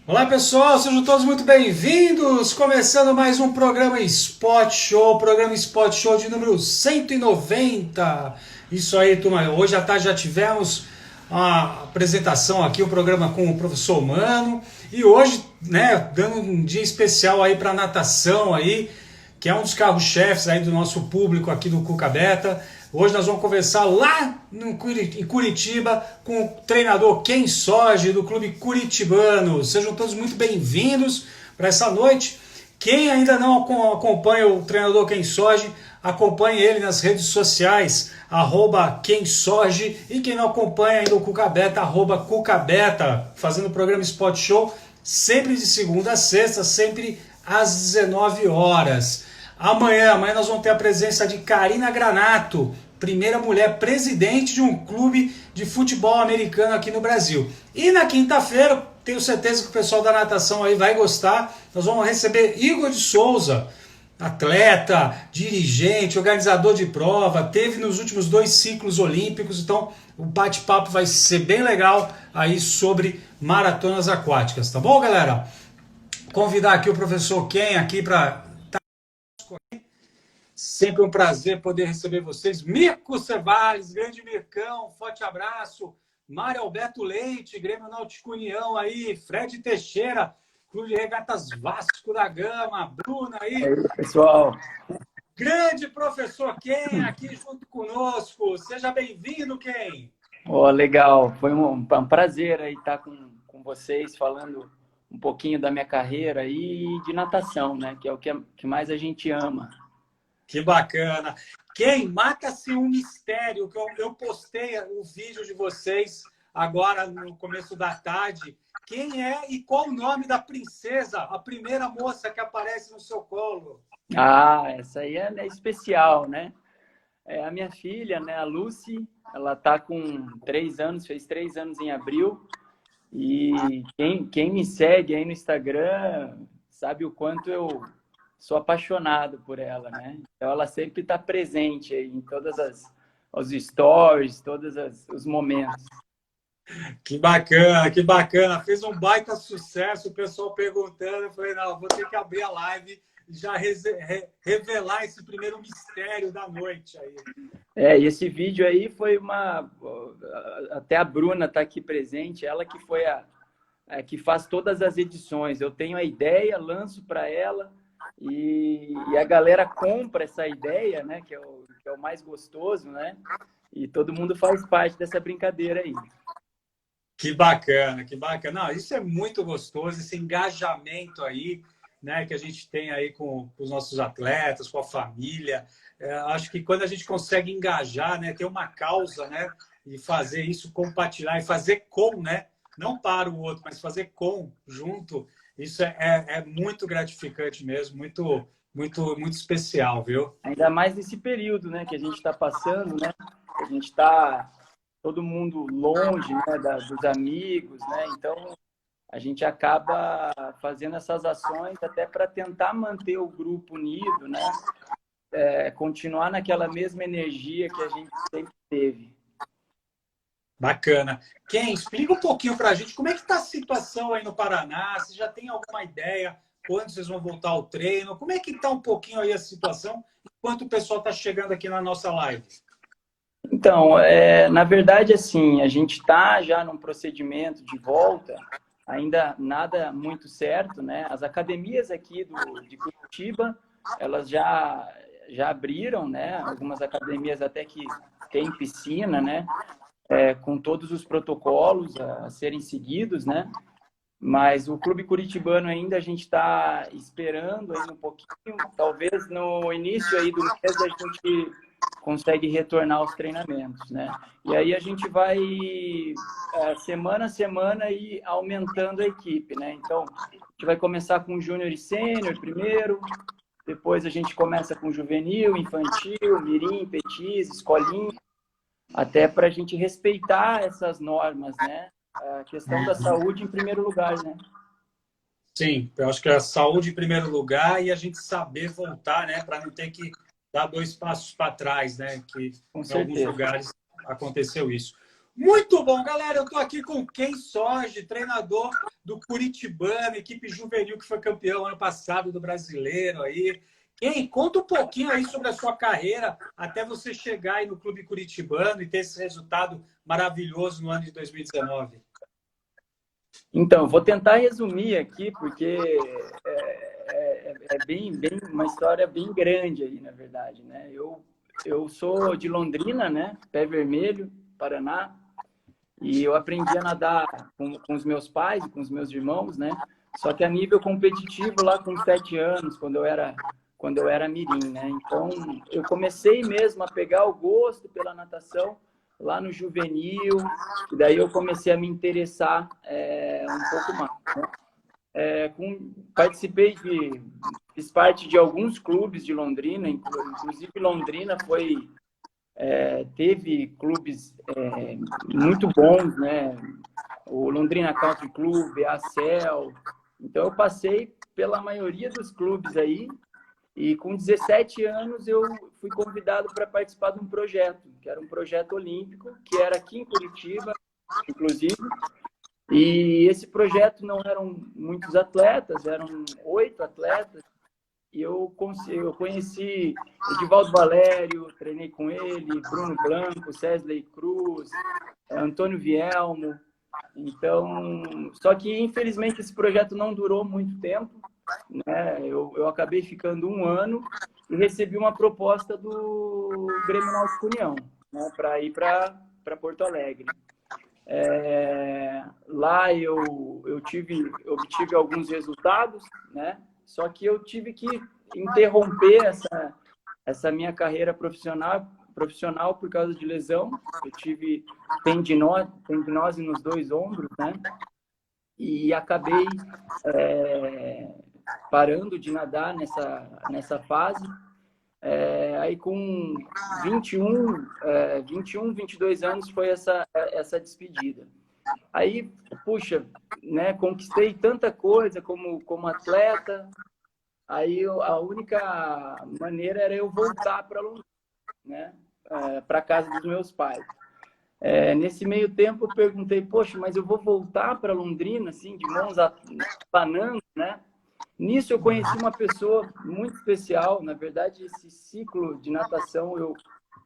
Olá pessoal, sejam todos muito bem-vindos! Começando mais um programa Spot Show de número 190. Isso aí, turma. Hoje à tarde já tivemos a apresentação aqui, o programa com o professor Mano. E hoje, né, dando um dia especial aí para natação aí, que é um dos carros-chefes aí do nosso público aqui do Cuca Beta. Hoje nós vamos conversar lá em Curitiba com o treinador Ken Sorge do Clube Curitibano. Sejam todos muito bem-vindos para essa noite. Quem ainda não acompanha o treinador Ken Sorge, acompanhe ele nas redes sociais, @QuemSorge, e quem não acompanha ainda o Cucabeta, @Cucabeta, fazendo o programa Spot Show, sempre de segunda a sexta, sempre às 19 horas. Amanhã nós vamos ter a presença de Karina Granato, primeira mulher presidente de um clube de futebol americano aqui no Brasil. E na quinta-feira, tenho certeza que o pessoal da natação aí vai gostar, nós vamos receber Igor de Souza, atleta, dirigente, organizador de prova, teve nos últimos 2 ciclos olímpicos, então o bate-papo vai ser bem legal aí sobre maratonas aquáticas, tá bom, galera? Convidar aqui o professor Ken aqui para sempre um prazer poder receber vocês. Mirko Cevalles, grande Mircão, forte abraço. Mário Alberto Leite, Grêmio Náutico União aí. Fred Teixeira, Clube de Regatas Vasco da Gama. Bruna E aí. aí, pessoal? Grande professor Ken aqui junto conosco. Seja bem-vindo, Ken. Legal. Foi um prazer aí estar com vocês falando um pouquinho da minha carreira e de natação, né? Que é o que mais a gente ama. Que bacana. Quem mata-se um mistério, que eu postei o vídeo de vocês agora no começo da tarde. Quem é e qual o nome da princesa, a primeira moça que aparece no seu colo? Essa aí é especial, né? É a minha filha, né? A Lucy. Ela tá com 3 anos, fez 3 anos em abril. E quem me segue aí no Instagram sabe o quanto eu sou apaixonado por ela, né? Então ela sempre está presente aí em todas os stories, os momentos. Que bacana, que bacana. Fez um baita sucesso, o pessoal perguntando. Eu falei, não, vou ter que abrir a live e já revelar esse primeiro mistério da noite aí. E esse vídeo aí foi até a Bruna está aqui presente, ela que foi a que faz todas as edições. Eu tenho a ideia, lanço para ela e a galera compra essa ideia, né? Que é o mais gostoso, né? E todo mundo faz parte dessa brincadeira aí. Que bacana, que bacana. Não, isso é muito gostoso, esse engajamento aí, né, que a gente tem aí com os nossos atletas, com a família. Acho que quando a gente consegue engajar, né, ter uma causa, né, e fazer isso, compartilhar e fazer com, né, não para o outro, mas fazer com, junto, isso é muito gratificante mesmo, muito, muito, muito especial, viu? Ainda mais nesse período, né, que a gente está passando, né? A gente está todo mundo longe, né, dos amigos, né? Então a gente acaba fazendo essas ações até para tentar manter o grupo unido, né? Continuar naquela mesma energia que a gente sempre teve. Bacana. Ken, explica um pouquinho para a gente como é que está a situação aí no Paraná. Você já tem alguma ideia quando vocês vão voltar ao treino? Como é que está um pouquinho aí a situação enquanto o pessoal está chegando aqui na nossa live? Então, na verdade, assim, a gente está já num procedimento de volta, ainda nada muito certo, né? As academias aqui de Curitiba, elas já abriram, né? Algumas academias até que têm piscina, né? Com todos os protocolos a serem seguidos, né? Mas o Clube Curitibano ainda a gente está esperando ainda um pouquinho, talvez no início aí do mês a gente consegue retornar aos treinamentos, né? E aí a gente vai semana a semana ir aumentando a equipe, né? Então a gente vai começar com júnior e sênior primeiro, depois a gente começa com juvenil, infantil, mirim, petis, escolinha, até para a gente respeitar essas normas, né? A questão da saúde em primeiro lugar, né? Sim, eu acho que é a saúde em primeiro lugar e a gente saber voltar, né, para não ter que dar 2 passos para trás, né, que Com em alguns certeza. lugares aconteceu isso. Muito bom, galera. Eu estou aqui com o Ken Sorge, treinador do Curitibano, equipe juvenil que foi campeão ano passado do Brasileiro aí. Ken, conta um pouquinho aí sobre a sua carreira até você chegar aí no Clube Curitibano e ter esse resultado maravilhoso no ano de 2019. Então, vou tentar resumir aqui, porque é bem uma história bem grande aí, na verdade, né? Eu sou de Londrina, né? Pé Vermelho, Paraná, e eu aprendi a nadar com os meus pais e com os meus irmãos, né? Só que a nível competitivo lá com 7 anos, quando eu era mirim, né? Então, eu comecei mesmo a pegar o gosto pela natação lá no juvenil, e daí eu comecei a me interessar um pouco mais. Participei fiz parte de alguns clubes de Londrina, inclusive Londrina teve clubes muito bons, né? O Londrina Country Club, a CEL. Então eu passei pela maioria dos clubes aí e com 17 anos eu fui convidado para participar de um projeto, que era um projeto olímpico, que era aqui em Curitiba, inclusive. E esse projeto não eram muitos atletas, eram 8 atletas. E eu conheci Edivaldo Valério, treinei com ele, Bruno Blanco, Cesley Cruz, Antônio Vielmo. Então, só que infelizmente esse projeto não durou muito tempo, né? Eu acabei ficando 1 ano e recebi uma proposta do Grêmio Náutico União, né, para ir para Porto Alegre. Lá eu obtive alguns resultados, né? Só que eu tive que interromper essa minha carreira profissional por causa de lesão. Eu tive tendinose nos 2 ombros, né? E acabei parando de nadar nessa fase. Aí com 22 anos foi essa despedida. Aí, puxa, né, conquistei tanta coisa como atleta. Aí a única maneira era eu voltar para Londrina, né, para casa dos meus pais. Nesse meio tempo eu perguntei, poxa, mas eu vou voltar para Londrina, assim, de mãos abanando, né? Nisso eu conheci uma pessoa muito especial. Na verdade, esse ciclo de natação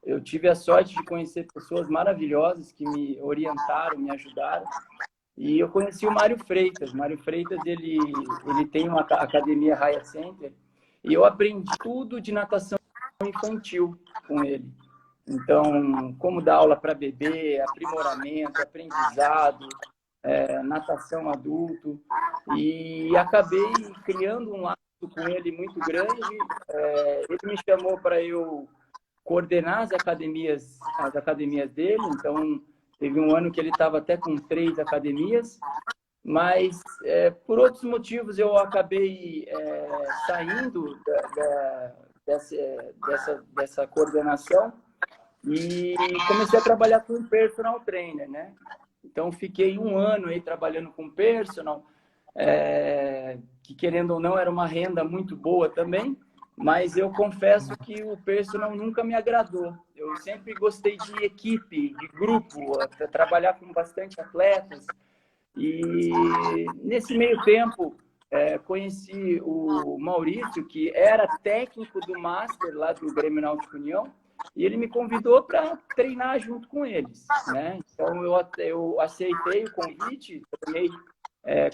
eu tive a sorte de conhecer pessoas maravilhosas que me orientaram, me ajudaram. E eu conheci o Mário Freitas. Mário Freitas, ele tem uma academia Raia Center e eu aprendi tudo de natação infantil com ele. Então, como dar aula para bebê, aprimoramento, aprendizado, natação adulto, e acabei criando um laço com ele muito grande. Ele me chamou para eu coordenar as academias dele. Então teve um ano que ele estava até com 3 academias, mas por outros motivos eu acabei saindo dessa coordenação e comecei a trabalhar com personal trainer, né? Então, fiquei 1 ano aí trabalhando com personal, que querendo ou não era uma renda muito boa também, mas eu confesso que o personal nunca me agradou. Eu sempre gostei de equipe, de grupo, trabalhar com bastante atletas. E nesse meio tempo, conheci o Maurício, que era técnico do Master lá do Grêmio Náutico União, e ele me convidou para treinar junto com eles, né? Então eu aceitei o convite,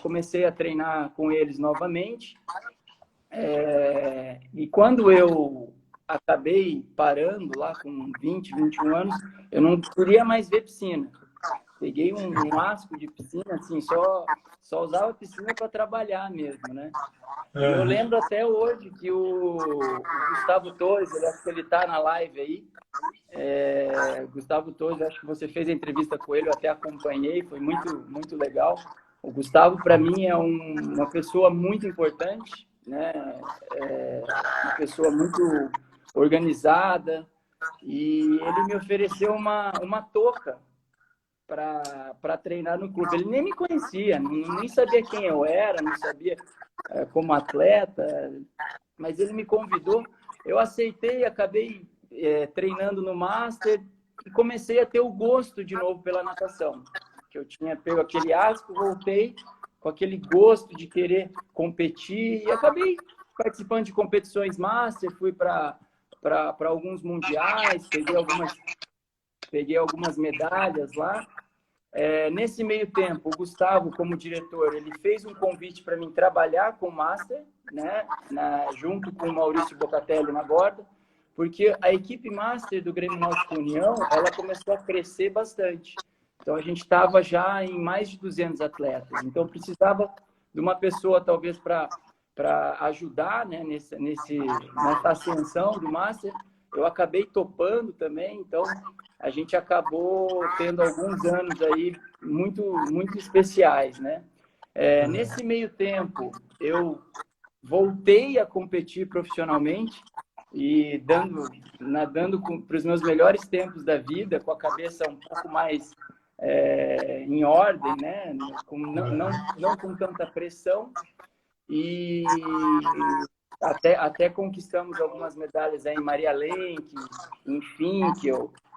comecei a treinar com eles novamente. E quando eu acabei parando lá com 20, 21 anos, eu não queria mais ver piscina. Peguei um asco de piscina, assim, só usava a piscina para trabalhar mesmo, né? E eu lembro até hoje que o Gustavo Torres, acho que ele está na live aí. Gustavo Torres, acho que você fez a entrevista com ele, eu até acompanhei, foi muito, muito legal. O Gustavo, para mim, é uma pessoa muito importante, né? Uma pessoa muito organizada, e ele me ofereceu uma touca para treinar no clube. Ele nem me conhecia, nem sabia quem eu era, não sabia como atleta, mas ele me convidou. Eu aceitei, acabei treinando no Master, e comecei a ter o gosto de novo pela natação. Que eu tinha pego aquele asco, voltei com aquele gosto de querer competir e acabei participando de competições master, fui para alguns mundiais, peguei algumas medalhas lá. Nesse meio tempo, o Gustavo, como diretor, ele fez um convite para mim trabalhar com o Master, né, junto com o Maurício Bocatelli na borda, porque a equipe Master do Grêmio Náutico União, ela começou a crescer bastante. Então, a gente estava já em mais de 200 atletas. Então, precisava de uma pessoa, talvez, para ajudar, né, nessa ascensão do Master. Eu acabei topando também, então a gente acabou tendo alguns anos aí muito especiais, né? Nesse meio tempo, eu voltei a competir profissionalmente e nadando para os meus melhores tempos da vida, com a cabeça um pouco mais em ordem, né? Não com tanta pressão. E até conquistamos algumas medalhas aí em Maria Lenk, enfim,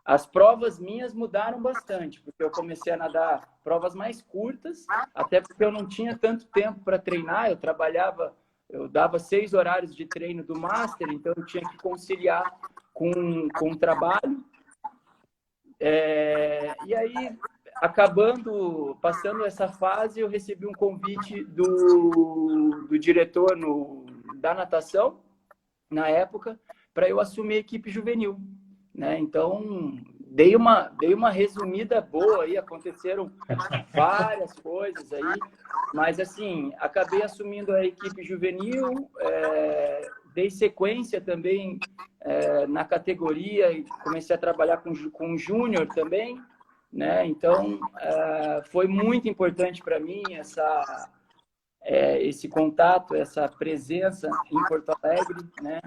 as provas minhas mudaram bastante, porque eu comecei a nadar provas mais curtas, até porque eu não tinha tanto tempo para treinar, eu dava 6 horários de treino do Master, então eu tinha que conciliar com o trabalho. E aí, passando essa fase, eu recebi um convite do diretor da natação, na época, para eu assumir a equipe juvenil, né? Então, dei uma resumida boa aí, aconteceram várias coisas aí, mas assim, acabei assumindo a equipe juvenil, dei sequência também na categoria e comecei a trabalhar com júnior também, né? Então, foi muito importante para mim esse contato, essa presença em Porto Alegre, né?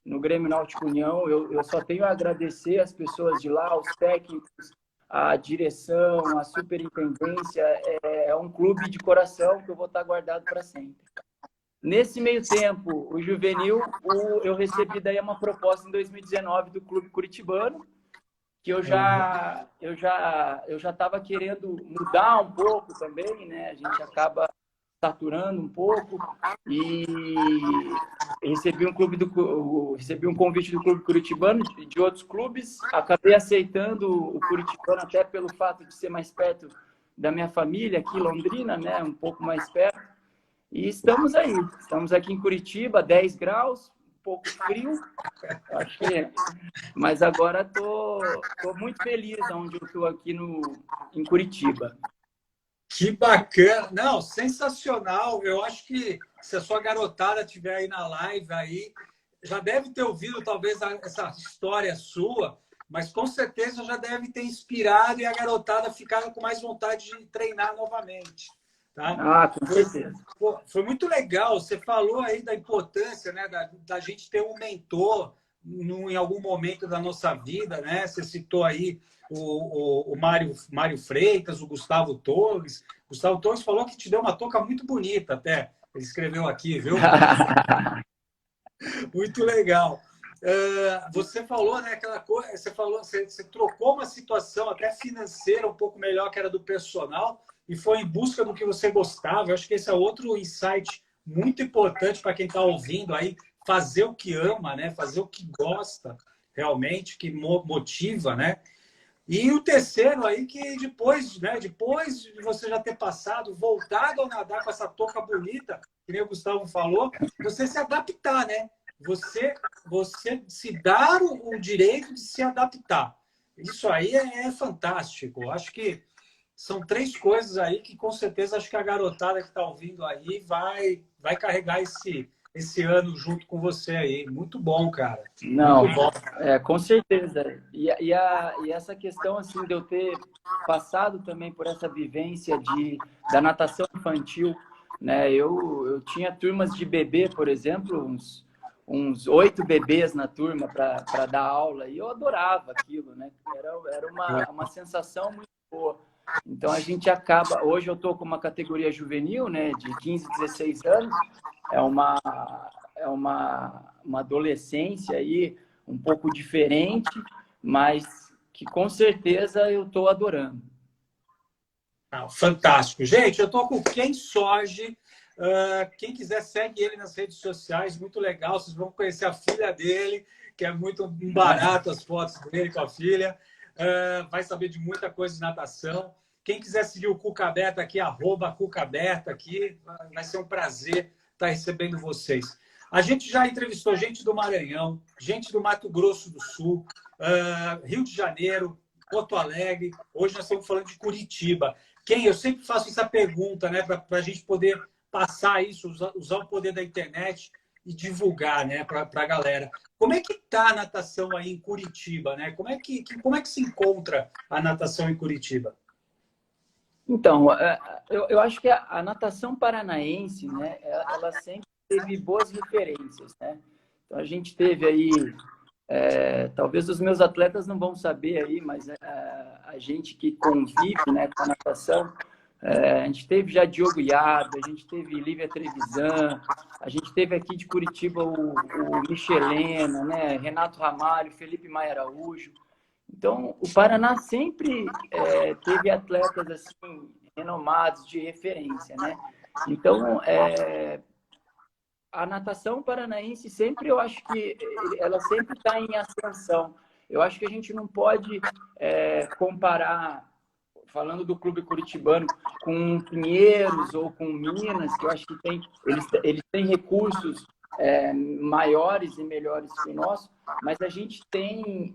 No Grêmio Náutico União. Eu só tenho a agradecer as pessoas de lá, os técnicos, a direção, a superintendência. É um clube de coração que eu vou estar guardado para sempre. Nesse meio tempo, o juvenil, eu recebi daí uma proposta em 2019 do Clube Curitibano, que eu já estava querendo mudar um pouco também, né? A gente acaba saturando um pouco e recebi um convite do Clube Curitibano, de outros clubes, acabei aceitando o Curitibano até pelo fato de ser mais perto da minha família aqui, Londrina, né? Um pouco mais perto. E estamos aqui em Curitiba, 10 graus, um pouco frio, acho que mas agora tô muito feliz onde eu estou aqui em Curitiba. Que bacana! Não, sensacional! Eu acho que se a sua garotada estiver aí na live, aí, já deve ter ouvido talvez essa história sua, mas com certeza já deve ter inspirado e a garotada ficar com mais vontade de treinar novamente. Tá? Com certeza. Foi muito legal. Você falou aí da importância, né, da gente ter um mentor em algum momento da nossa vida, né? Você citou aí o Mário Freitas, o Gustavo Torres. Gustavo Torres falou que te deu uma touca muito bonita até. Ele escreveu aqui, viu? Muito legal. Você falou, né, aquela coisa, você trocou uma situação até financeira um pouco melhor que era do personal e foi em busca do que você gostava. Eu acho que esse é outro insight muito importante para quem está ouvindo aí, fazer o que ama, né? Fazer o que gosta realmente, que motiva, né? E o terceiro aí, que depois, né? Depois de você já ter passado, voltado a nadar com essa touca bonita, que nem o Gustavo falou, você se adaptar, né? Você se dar o direito de se adaptar. Isso aí é fantástico. Acho que são 3 coisas aí que, com certeza, acho que a garotada que está ouvindo aí vai carregar esse ano junto com você aí. Muito bom, cara. Não, muito bom. Com certeza. E essa questão assim, de eu ter passado também por essa vivência da natação infantil, né? Eu tinha turmas de bebê, por exemplo, uns 8 bebês na turma para dar aula, e eu adorava aquilo, né? Era uma sensação muito boa. Então a gente acaba... Hoje eu estou com uma categoria juvenil, né, de 15, 16 anos. É uma adolescência aí um pouco diferente, mas que com certeza eu estou adorando. Fantástico. Gente, eu estou com o Ken Sorge. Quem quiser, segue ele nas redes sociais. Muito legal. Vocês vão conhecer a filha dele, que é muito barato as fotos dele com a filha. Vai saber de muita coisa de natação. Quem quiser seguir o Cuca Aberta aqui, @CucaAberta aqui, vai ser um prazer estar recebendo vocês. A gente já entrevistou gente do Maranhão, gente do Mato Grosso do Sul, Rio de Janeiro, Porto Alegre. Hoje nós estamos falando de Curitiba. Eu sempre faço essa pergunta, né, para a gente poder passar isso, usar o poder da internet e divulgar, né, para a galera. Como é que está a natação aí em Curitiba, né? Como é que se encontra a natação em Curitiba? Então, eu acho que a natação paranaense, né, ela sempre teve boas referências, né? Então, a gente teve aí, talvez os meus atletas não vão saber aí, mas a gente que convive, né, com a natação, a gente teve já Diogo Iado, a gente teve Lívia Trevisan, a gente teve aqui de Curitiba o Michelena, né, Renato Ramalho, Felipe Maia Araújo. Então, o Paraná sempre teve atletas assim renomados de referência, né? Então, a natação paranaense sempre, eu acho que ela sempre está em ascensão. Eu acho que a gente não pode comparar, falando do clube curitibano, com Pinheiros ou com Minas, que eu acho que eles têm recursos maiores e melhores que o nosso, mas a gente tem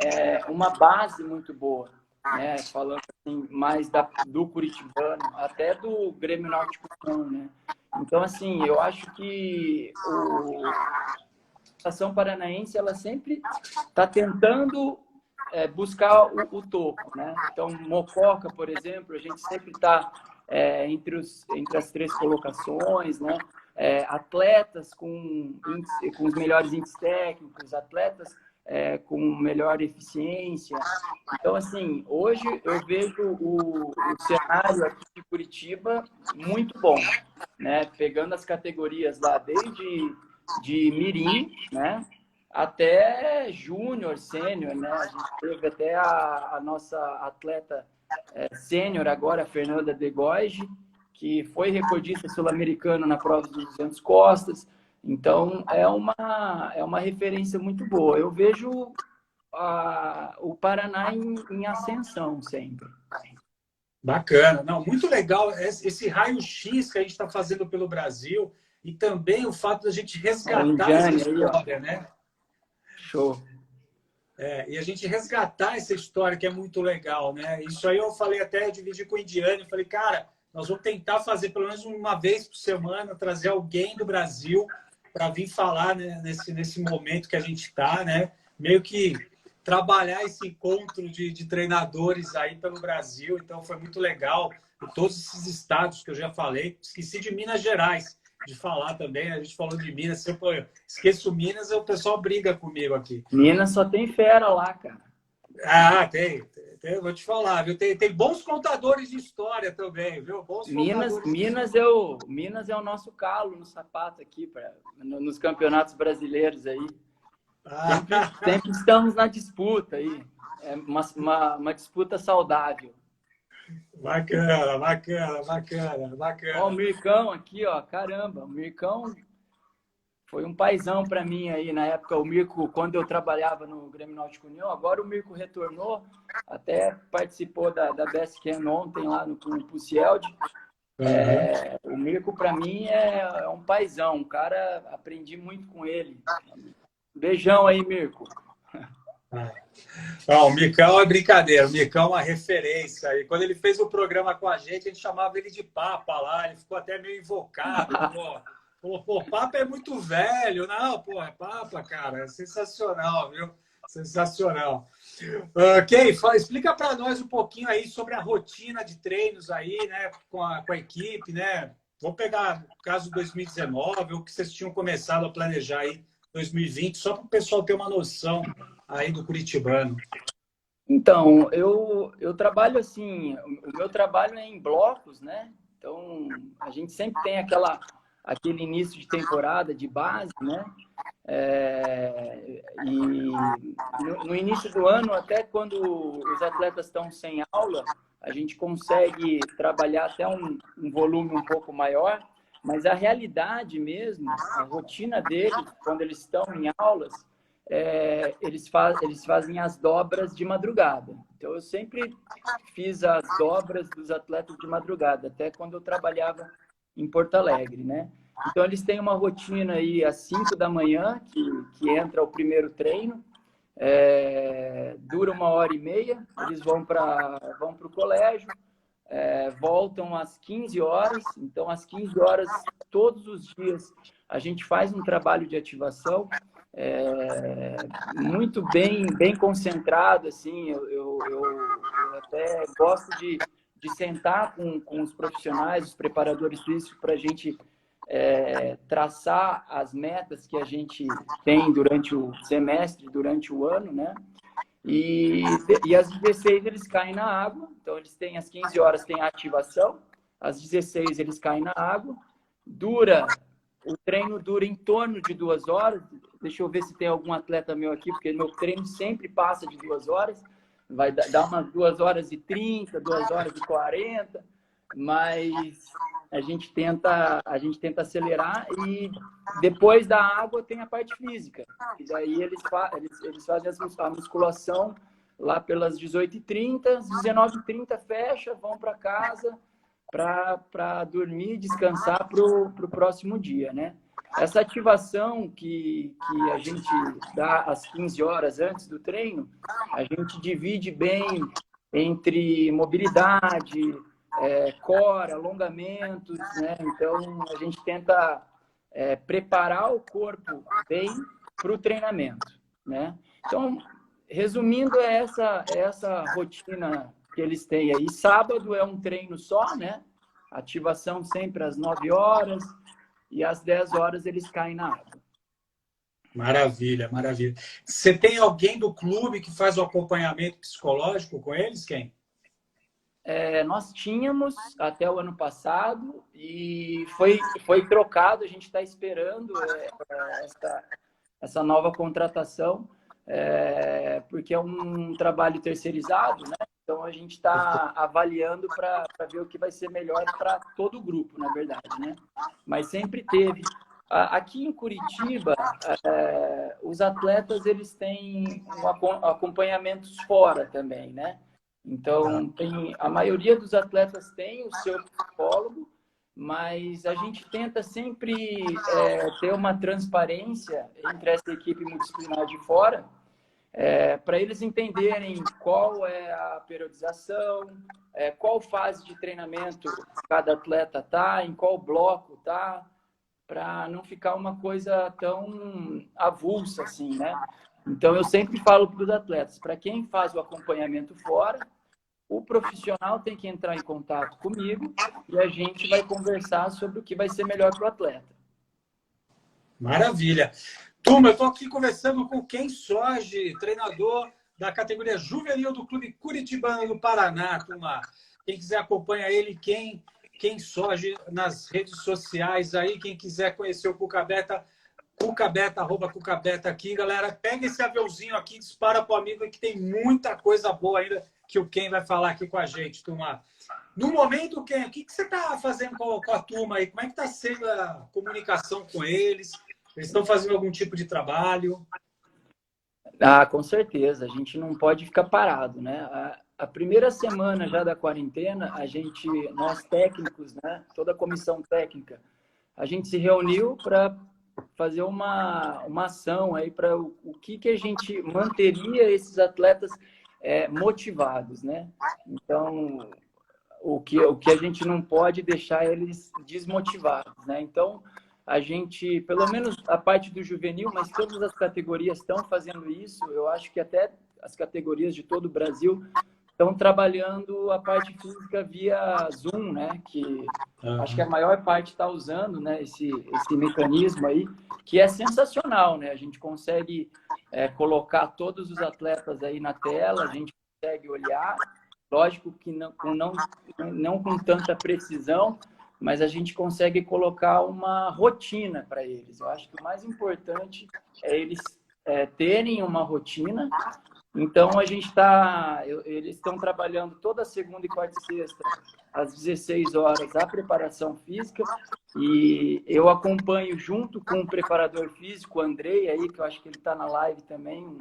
uma base muito boa, né? Falando assim, mais do curitibano, até do Grêmio Náutico, né? Então, assim, eu acho que a natação paranaense, ela sempre está tentando buscar o topo, né? Então, Mococa, por exemplo, a gente sempre está entre as 3 colocações, né? Atletas com os melhores índices técnicos, atletas com melhor eficiência. Então, assim, hoje eu vejo o cenário aqui de Curitiba muito bom, né? Pegando as categorias lá desde de mirim, né? Até júnior, sênior, né? A gente teve até a nossa atleta sênior agora, a Fernanda Degoige, que foi recordista sul-americano na prova dos 200 costas. Então, é uma referência muito boa. Eu vejo o Paraná em ascensão sempre. Bacana. Não, muito legal esse raio-x que a gente está fazendo pelo Brasil e também o fato da gente resgatar essa história, né? Show. E a gente resgatar essa história que é muito legal, né? Isso aí eu falei até, eu dividi com o Indiano, falei, cara, nós vamos tentar fazer pelo menos uma vez por semana, trazer alguém do Brasil para vir falar, né, nesse momento que a gente está, né? Meio que trabalhar esse encontro de treinadores aí pelo Brasil. Então, foi muito legal. E todos esses estados que eu já falei, esqueci de Minas Gerais de falar também. A gente falou de Minas. Se eu esqueço Minas, o pessoal briga comigo aqui. Minas só tem fera lá, cara. Tem, vou te falar, viu? Tem bons contadores de história também, viu? Minas é o nosso calo no sapato aqui, nos campeonatos brasileiros aí. Sempre estamos na disputa aí. É uma disputa saudável. Bacana. Ó, o Mircão aqui, ó, caramba, o Mircão foi um paizão para mim aí na época. O Mirko, quando eu trabalhava no Grêmio Náutico União, agora o Mirko retornou, até participou da Best Can ontem lá no Pucield. O Mirko, para mim, é um paizão, um cara, aprendi muito com ele. Beijão aí, Mirko. O Mircão é brincadeira, o Mircão é uma referência. E quando ele fez o programa com a gente chamava ele de Papa lá, ele ficou até meio invocado. Pô, Papa é muito velho. Não, pô, é Papa, cara. É sensacional, viu? Sensacional. Ok, explica para nós um pouquinho aí sobre a rotina de treinos aí, né, com a equipe, né? Vou pegar o caso 2019, o que vocês tinham começado a planejar aí 2020, só para o pessoal ter uma noção aí do curitibano. Então, eu trabalho assim, o meu trabalho é em blocos, né? Então, a gente sempre tem aquele início de temporada de base, né? E no início do ano, até quando os atletas estão sem aula, a gente consegue trabalhar até um volume um pouco maior, mas a realidade mesmo, a rotina deles, quando eles estão em aulas, eles fazem as dobras de madrugada. Então, eu sempre fiz as dobras dos atletas de madrugada, até quando eu trabalhava em Porto Alegre, né? Então, eles têm uma rotina aí às 5 da manhã, que entra o primeiro treino, dura 1h30, eles vão o colégio, voltam às 15 horas. Então, às 15 horas, todos os dias, a gente faz um trabalho de ativação muito bem concentrado, assim. Eu até gosto de sentar com os profissionais, os preparadores físicos, para a gente traçar as metas que a gente tem durante o semestre, durante o ano, né? E às 16 eles caem na água. Então, eles têm às 15 horas tem a ativação, às 16 eles caem na água. O treino dura em torno de 2 horas. Deixa eu ver se tem algum atleta meu aqui, porque meu treino sempre passa de 2 horas. Vai dar umas 2h30, 2h40, mas a gente tenta acelerar. E depois da água tem a parte física. E daí eles fazem a musculação lá pelas 18h30, às 19h30 fecha, vão para casa para dormir, descansar para o próximo dia, né? Essa ativação que a gente dá às 15 horas antes do treino, a gente divide bem entre mobilidade, core, alongamentos, né? Então, a gente tenta preparar o corpo bem para o treinamento, né? Então, resumindo, é essa rotina que eles têm aí. Sábado é um treino só, né? Ativação sempre às 9 horas e às 10 horas eles caem na água. Maravilha, maravilha. Você tem alguém do clube que faz o acompanhamento psicológico com eles, quem? Nós tínhamos até o ano passado e foi trocado. A gente está esperando essa nova contratação, porque é um trabalho terceirizado, né? Então, a gente está avaliando para ver o que vai ser melhor para todo o grupo, na verdade, né? Mas sempre teve. Aqui em Curitiba, os atletas eles têm acompanhamentos fora também, né? Então, a maioria dos atletas tem o seu psicólogo, mas a gente tenta sempre ter uma transparência entre essa equipe multidisciplinar de fora, para eles entenderem qual é a periodização, qual fase de treinamento cada atleta está, em qual bloco está, para não ficar uma coisa tão avulsa assim, né? Então, eu sempre falo para os atletas, para quem faz o acompanhamento fora, o profissional tem que entrar em contato comigo e a gente vai conversar sobre o que vai ser melhor para o atleta. Maravilha. Turma, eu estou aqui conversando com o Ken Sorge, treinador da categoria juvenil do Clube Curitibano do Paraná, turma. Quem quiser acompanha ele, Ken Sorge, nas redes sociais aí. Quem quiser conhecer o Cucabeta, @Cucabeta aqui, galera. Pega esse aviãozinho aqui, dispara para o amigo que tem muita coisa boa ainda que o Ken vai falar aqui com a gente, turma. No momento, Ken, o que você está fazendo com a turma aí? Como é que está sendo a comunicação com eles? Eles estão fazendo algum tipo de trabalho? Com certeza. A gente não pode ficar parado, né? A primeira semana já da quarentena, nós técnicos, né? Toda a comissão técnica, a gente se reuniu para fazer uma ação aí para o que a gente manteria esses atletas motivados, né? Então, o que a gente não pode deixar eles desmotivados, né? Então, a gente, pelo menos a parte do juvenil, mas todas as categorias estão fazendo isso. Eu acho que até as categorias de todo o Brasil estão trabalhando a parte física via Zoom, né? Que acho que a maior parte está usando, né? Esse mecanismo aí, que é sensacional, né? A gente consegue colocar todos os atletas aí na tela, a gente consegue olhar, lógico que não com tanta precisão, mas a gente consegue colocar uma rotina para eles. Eu acho que o mais importante é eles terem uma rotina. Então, eles estão trabalhando toda segunda e quarta e sexta, às 16 horas, a preparação física, e eu acompanho junto com o preparador físico, o Andrei, aí, que eu acho que ele está na live também,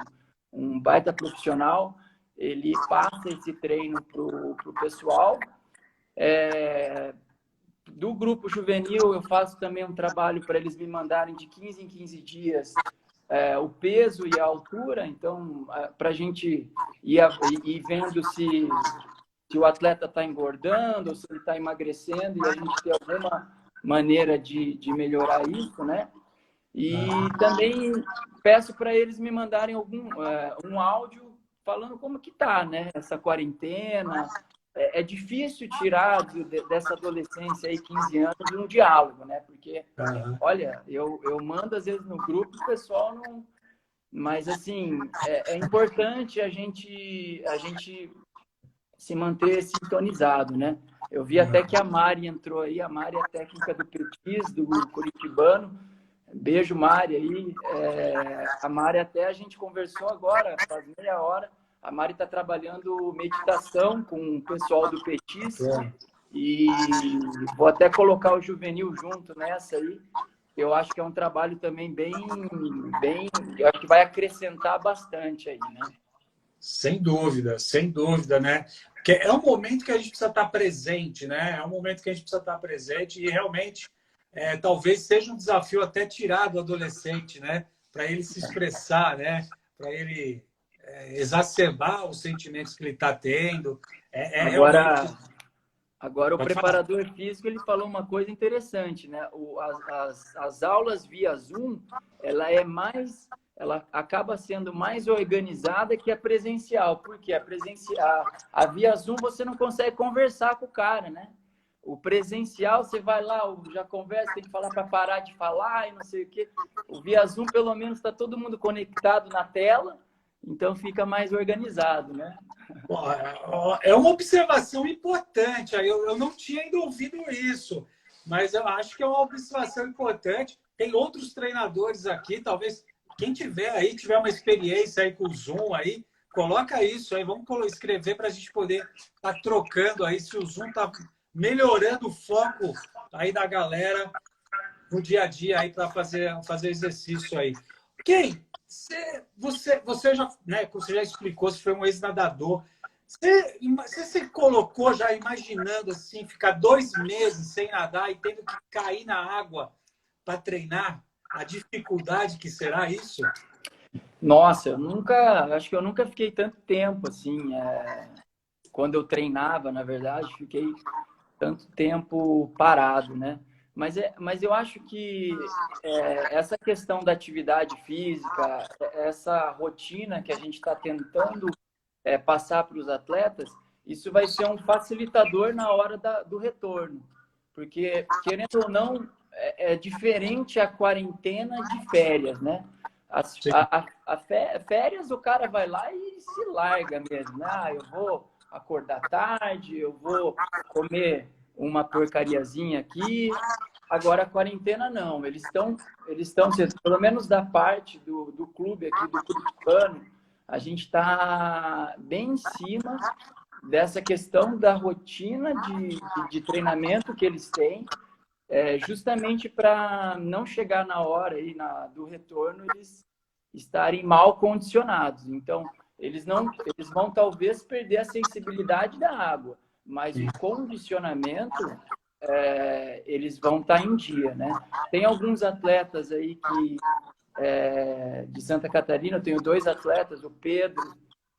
um baita profissional. Ele passa esse treino para o pessoal. Do grupo juvenil, eu faço também um trabalho para eles me mandarem de 15 em 15 dias o peso e a altura, então, para a gente ir vendo se o atleta está engordando ou se ele está emagrecendo, e a gente ter alguma maneira de melhorar isso, né? E também peço para eles me mandarem um áudio falando como que tá, né? Essa quarentena. É difícil tirar dessa adolescência aí, 15 anos, um diálogo, né? Porque, olha, eu mando às vezes no grupo, o pessoal não... Mas, assim, é importante a gente se manter sintonizado, né? Eu vi até que a Mari entrou aí, a Mari é técnica do Petis, do Curitibano. Beijo, Mari, aí. A Mari até a gente conversou agora, faz meia hora. A Mari está trabalhando meditação com o pessoal do Petis. E vou até colocar o juvenil junto nessa aí. Eu acho que é um trabalho também bem, eu acho que vai acrescentar bastante aí, né? Sem dúvida, né? Porque é um momento que a gente precisa estar presente, né? É um momento que a gente precisa estar presente e realmente talvez seja um desafio até tirar do adolescente, né? Para ele se expressar, né? Para ele exacerbar os sentimentos que ele está tendo. Agora, o preparador físico, ele falou uma coisa interessante, né? As aulas via Zoom, ela acaba sendo mais organizada que a presencial, porque a via Zoom você não consegue conversar com o cara, né? O presencial, você vai lá, já conversa, tem que falar para parar de falar e não sei o quê. O via Zoom, pelo menos, está todo mundo conectado na tela, então fica mais organizado, né? É uma observação importante. Eu não tinha ainda ouvido isso, mas eu acho que é uma observação importante. Tem outros treinadores aqui, talvez quem tiver uma experiência aí com o Zoom aí, coloca isso aí, vamos escrever para a gente poder estar trocando aí se o Zoom está melhorando o foco aí da galera no dia a dia aí para fazer exercício aí. Quem? Você já, né, você já explicou, se foi um ex-nadador. Você se colocou já imaginando assim, ficar 2 meses sem nadar e tendo que cair na água para treinar? A dificuldade que será isso? Nossa, acho que eu nunca fiquei tanto tempo assim. Quando eu treinava, na verdade, fiquei tanto tempo parado, né? Mas eu acho que essa questão da atividade física, essa rotina que a gente está tentando passar para os atletas, isso vai ser um facilitador na hora do retorno. Porque, querendo ou não, é diferente a quarentena de férias, né? Férias, o cara vai lá e se larga mesmo, né? Eu vou acordar tarde, eu vou comer uma porcariazinha aqui. Agora, a quarentena, não. Eles estão, pelo menos da parte do clube aqui, do Curitibano, a gente está bem em cima dessa questão da rotina de treinamento que eles têm, justamente para não chegar na hora aí, do retorno, eles estarem mal condicionados. Então, eles vão talvez perder a sensibilidade da água, mas o condicionamento, eles vão estar em dia, né? Tem alguns atletas aí de Santa Catarina, eu tenho 2 atletas, o Pedro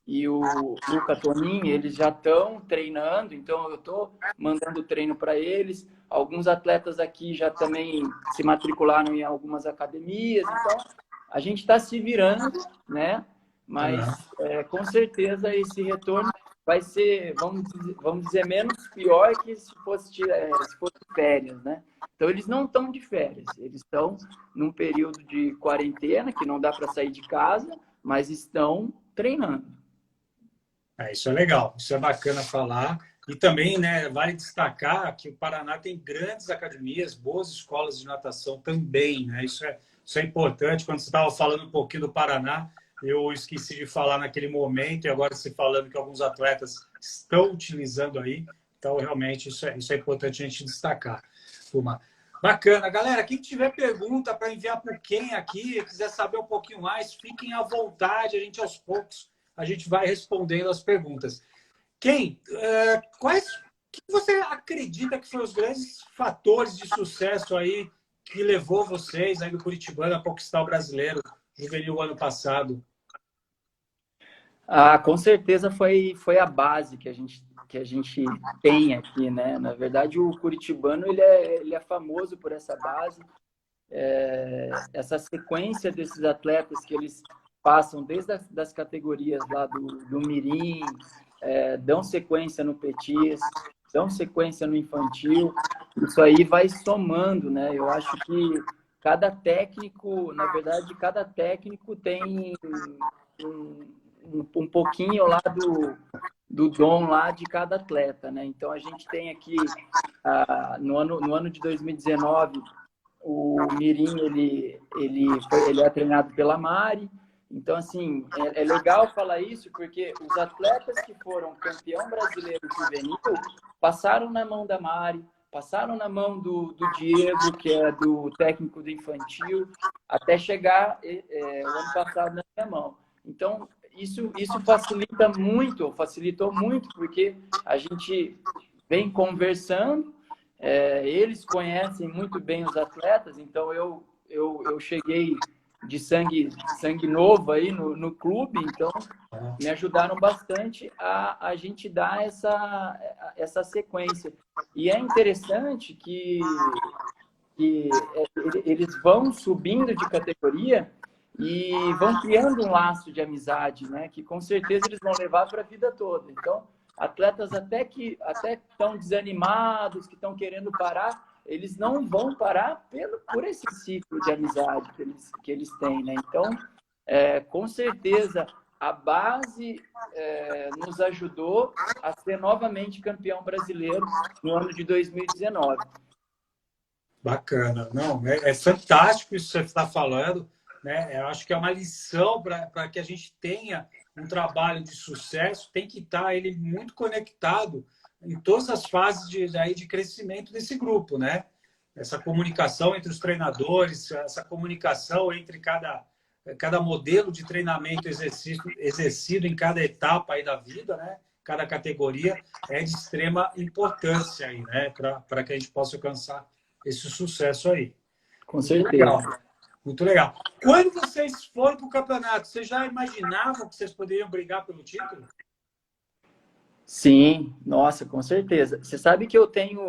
e o Luca Tonin, eles já estão treinando, então eu estou mandando treino para eles. Alguns atletas aqui já também se matricularam em algumas academias, então a gente está se virando, né? Mas com certeza esse retorno vai ser, vamos dizer, menos pior que se fosse férias, né? Então eles não estão de férias, eles estão num período de quarentena que não dá para sair de casa, mas estão treinando. Isso é legal, isso é bacana falar. E também, né, vale destacar que o Paraná tem grandes academias, boas escolas de natação também, né? Isso é importante. Quando você estava falando um pouquinho do Paraná, eu esqueci de falar naquele momento, e agora você falando que alguns atletas estão utilizando aí. Então, realmente, isso é importante a gente destacar, turma. Bacana. Galera, quem tiver pergunta para enviar para quem aqui, quiser saber um pouquinho mais, fiquem à vontade. A gente, aos poucos, a gente vai respondendo as perguntas. Quem, quais que você acredita que foram os grandes fatores de sucesso aí que levou vocês aí do Curitibano a conquistar o brasileiro juvenil ano passado? Ah, com certeza foi a base que a gente tem aqui, né? Na verdade, o curitibano ele é famoso por essa base, essa sequência desses atletas que eles passam desde das categorias lá do Mirim, dão sequência no Petis, dão sequência no infantil. Isso aí vai somando, né? Eu acho que cada técnico, na verdade, cada técnico tem um pouquinho lá do dom lá de cada atleta, né? Então a gente tem aqui no ano de 2019 o Mirim ele é treinado pela Mari. Então assim é legal falar isso porque os atletas que foram campeão brasileiro juvenil passaram na mão da Mari, passaram na mão do Diego, que é do técnico do infantil, até chegar o ano passado na minha mão. Então isso facilitou muito, porque a gente vem conversando, eles conhecem muito bem os atletas, então eu cheguei de sangue novo aí no clube, então me ajudaram bastante a gente dar essa sequência. E é interessante que eles vão subindo de categoria e vão criando um laço de amizade, né? Que com certeza eles vão levar para a vida toda. Então, atletas até estão desanimados, que estão querendo parar, eles não vão parar por esse ciclo de amizade que eles têm, né? Então, com certeza, a base nos ajudou a ser novamente campeão brasileiro no ano de 2019. Bacana. Não, é fantástico isso que você está falando, né? Eu acho que é uma lição para que a gente tenha um trabalho de sucesso, tem que estar ele muito conectado em todas as fases de crescimento desse grupo, né? Essa comunicação entre os treinadores, essa comunicação entre cada modelo de treinamento exercido em cada etapa aí da vida, né? Cada categoria é de extrema importância aí, né? Para que a gente possa alcançar esse sucesso aí. Com Muito certeza. legal. Muito legal. Quando vocês foram para o campeonato, vocês já imaginavam que vocês poderiam brigar pelo título? Sim, nossa, com certeza. Você sabe que eu tenho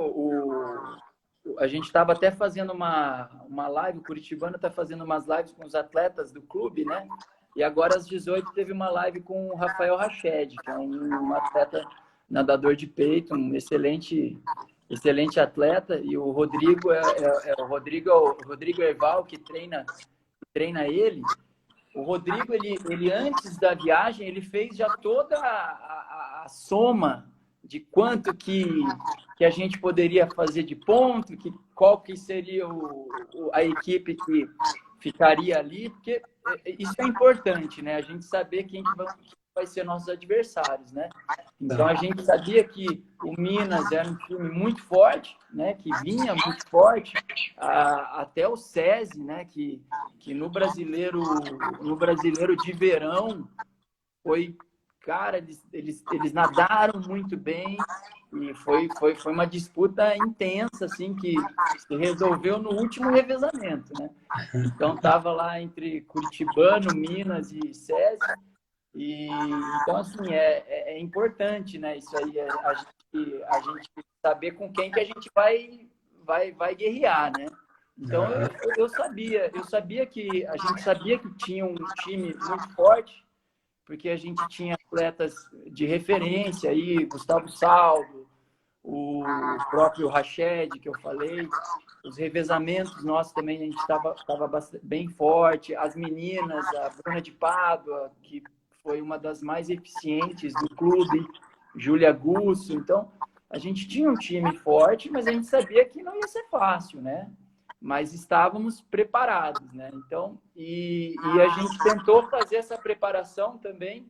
a gente estava até fazendo uma live, o Curitibano está fazendo umas lives com os atletas do clube, né? E agora às 18 teve uma live com o Rafael Rached, que é um atleta nadador de peito, um excelente atleta, e o Rodrigo o Rodrigo Erval que treina ele. O Rodrigo, ele antes da viagem, ele fez já toda a soma de quanto que a gente poderia fazer de ponto, qual que seria a equipe que ficaria ali, porque isso é importante, né? A gente saber quem vai ser nossos adversários, né? Então a gente sabia que o Minas era um time muito forte, né? Que vinha muito forte, até o SESI, né? Que no brasileiro de verão foi, cara, eles nadaram muito bem e foi uma disputa intensa, assim, que se resolveu no último revezamento, né? Então tava lá entre Curitibano, Minas e SESI. E então assim é importante, né? Isso aí a gente saber com quem que a gente vai guerrear, né? Então eu sabia que a gente sabia que tinha um time muito forte, porque a gente tinha atletas de referência aí, Gustavo Salvo, o próprio Rached, que eu falei, os revezamentos nossos também a gente estava bem forte, as meninas, a Bruna de Pádua, que foi uma das mais eficientes do clube, Júlia Gusso. Então, a gente tinha um time forte, mas a gente sabia que não ia ser fácil, né? Mas estávamos preparados, né? Então, e a gente tentou fazer essa preparação também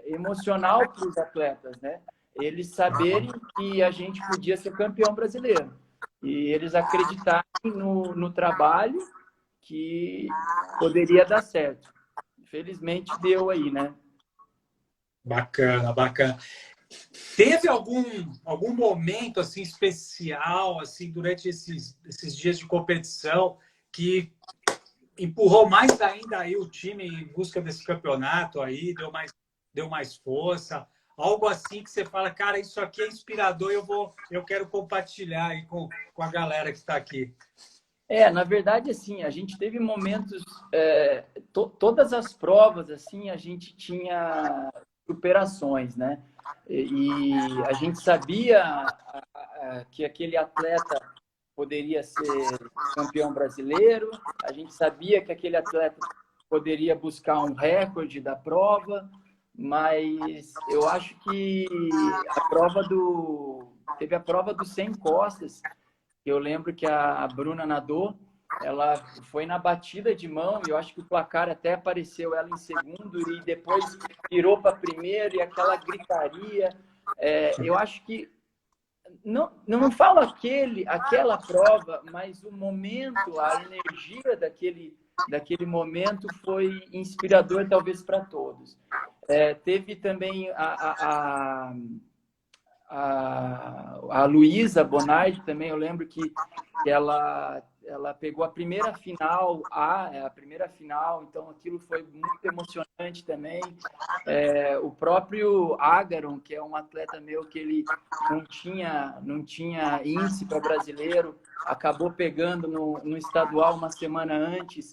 emocional para os atletas, né? Eles saberem que a gente podia ser campeão brasileiro e eles acreditarem no trabalho que poderia dar certo. Infelizmente deu aí, né? Bacana, bacana. Teve algum momento assim especial assim durante esses dias de competição que empurrou mais ainda aí o time em busca desse campeonato aí, deu mais força, algo assim que você fala, cara, isso aqui é inspirador, eu quero compartilhar aí com a galera que está aqui. Na verdade, assim, a gente teve momentos, todas as provas, assim, a gente tinha superações, né? E a gente sabia que aquele atleta poderia ser campeão brasileiro, a gente sabia que aquele atleta poderia buscar um recorde da prova, mas eu acho que teve a prova do 100 costas. Eu lembro que a Bruna nadou, ela foi na batida de mão, e eu acho que o placar até apareceu ela em segundo, e depois virou para primeiro, e aquela gritaria. Eu acho que, não falo aquela prova, mas o momento, a energia daquele momento foi inspirador, talvez, para todos. Teve também a Luísa Bonardi também, eu lembro que ela pegou a primeira final, então aquilo foi muito emocionante também. O próprio Agaron, que é um atleta meu que ele não tinha índice para brasileiro, acabou pegando no estadual uma semana antes,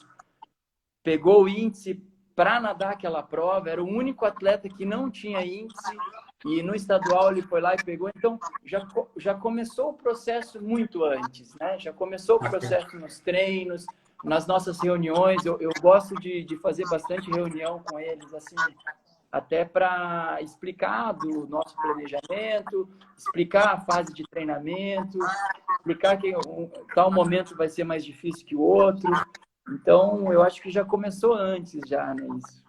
pegou o índice para nadar aquela prova, era o único atleta que não tinha índice, e no estadual ele foi lá e pegou. Então, já começou o processo muito antes, né? Já começou o processo nos treinos, nas nossas reuniões. Eu gosto de fazer bastante reunião com eles, assim, até para explicar do nosso planejamento, explicar a fase de treinamento, explicar que tal momento vai ser mais difícil que o outro. Então, eu acho que já começou antes, já, né, isso.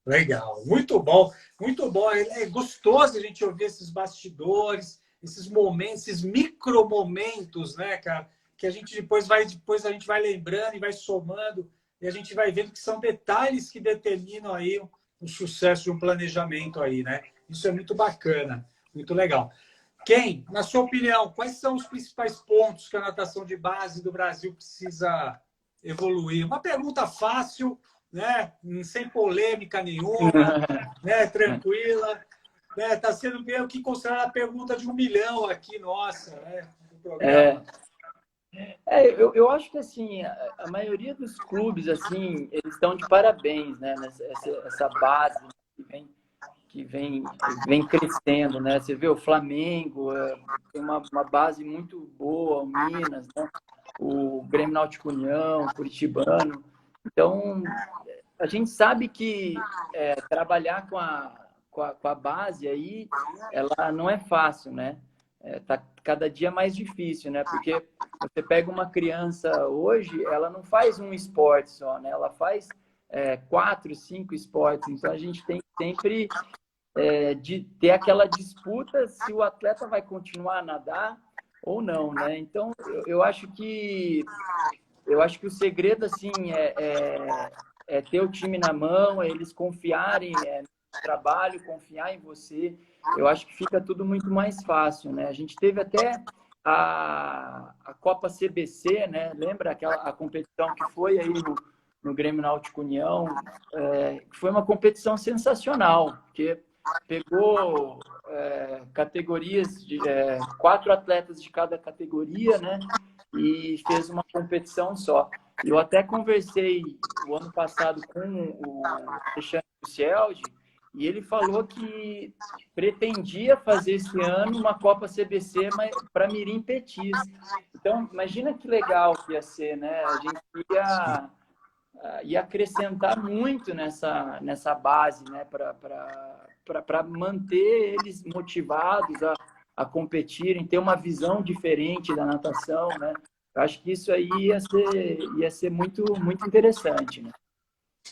Legal, muito bom, muito bom. É gostoso a gente ouvir esses bastidores, esses momentos, esses micro momentos, né, cara? Que a gente depois a gente vai lembrando e vai somando, e a gente vai vendo que são detalhes que determinam aí o sucesso de um planejamento aí, né? Isso é muito bacana, muito legal. Ken, na sua opinião, quais são os principais pontos que a natação de base do Brasil precisa evoluir? Uma pergunta fácil, né? Sem polêmica nenhuma, né? Tranquila, né? Está sendo meio que considerada a pergunta de 1 milhão aqui, nossa, né? No programa. Eu acho que assim a maioria dos clubes assim eles estão de parabéns, né? Essa base que vem crescendo, né? Você vê o Flamengo tem uma base muito boa, o Minas, né? O Grêmio Náutico União, o Curitibano. Então a gente sabe que trabalhar com a base aí, ela não é fácil, né? Tá cada dia mais difícil, né? Porque você pega uma criança hoje, ela não faz um esporte só, né? Ela faz 4, 5 esportes. Então a gente tem sempre de ter aquela disputa se o atleta vai continuar a nadar ou não, né? Então eu acho que o segredo assim é ter o time na mão, é eles confiarem no trabalho, confiar em você. Eu acho que fica tudo muito mais fácil, né? A gente teve até a Copa CBC, né? Lembra a competição que foi aí no Grêmio Náutico União? Foi uma competição sensacional, porque pegou categorias de 4 atletas de cada categoria, né? E fez uma competição só. Eu até conversei o ano passado com o Alexandre Cieldi, e ele falou que pretendia fazer esse ano uma Copa CBC para Mirim Petis. Então, imagina que legal que ia ser, né? A gente ia acrescentar muito nessa base, né? para manter eles motivados a competirem, ter uma visão diferente da natação, né? Eu acho que isso aí ia ser muito, muito interessante, né?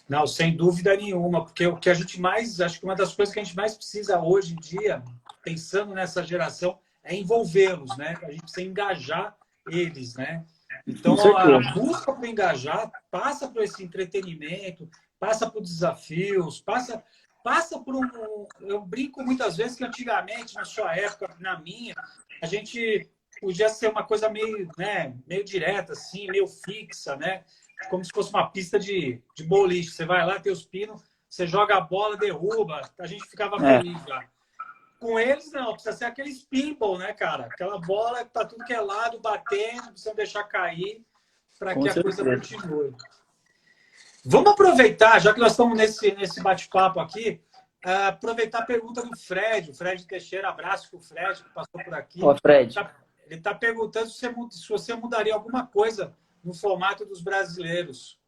Não, sem dúvida nenhuma, porque o que a gente mais, acho que uma das coisas que a gente mais precisa hoje em dia, pensando nessa geração, é envolvê-los, né? A gente precisa engajar eles, né? Com Então, a certeza. busca por engajar passa por esse entretenimento, passa por desafios, passa por um. Eu brinco muitas vezes que antigamente, na sua época, na minha, a gente podia ser uma coisa meio, né, meio direta, assim, meio fixa, né? Como se fosse uma pista de boliche. Você vai lá, tem os pinos, você joga a bola, derruba, a gente ficava É, feliz já. Com eles, não, precisa ser aquele pinball, né, cara? Aquela bola que tá tudo que é lado, batendo, precisa deixar cair para com que a coisa certeza. continue. Vamos aproveitar, já que nós estamos nesse bate-papo aqui, aproveitar a pergunta do Fred, o Fred Teixeira, abraço para o Fred, que passou por aqui. Ó, Fred. Ele está perguntando se você mudaria alguma coisa no formato dos brasileiros.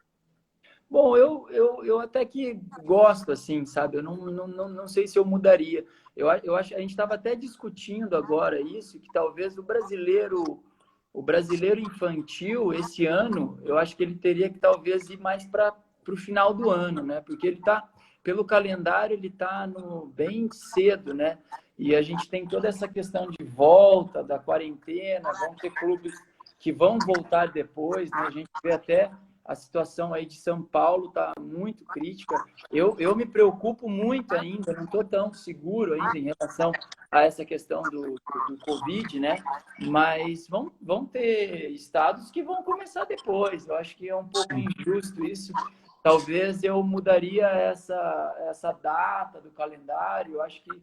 Bom, eu até que gosto, assim, sabe? Eu não sei se eu mudaria. Eu acho, a gente estava até discutindo agora isso, que talvez o brasileiro infantil, esse ano, eu acho que ele teria que talvez ir mais para o final do ano, né? Porque ele está, pelo calendário, ele está bem cedo, né? E a gente tem toda essa questão de volta, da quarentena, vão ter clubes que vão voltar depois, né? A gente vê até a situação aí de São Paulo está muito crítica. Eu me preocupo muito ainda, não estou tão seguro ainda em relação a essa questão do Covid, né? Mas vão ter estados que vão começar depois. Eu acho que é um pouco injusto isso. Talvez eu mudaria essa data do calendário. Eu acho que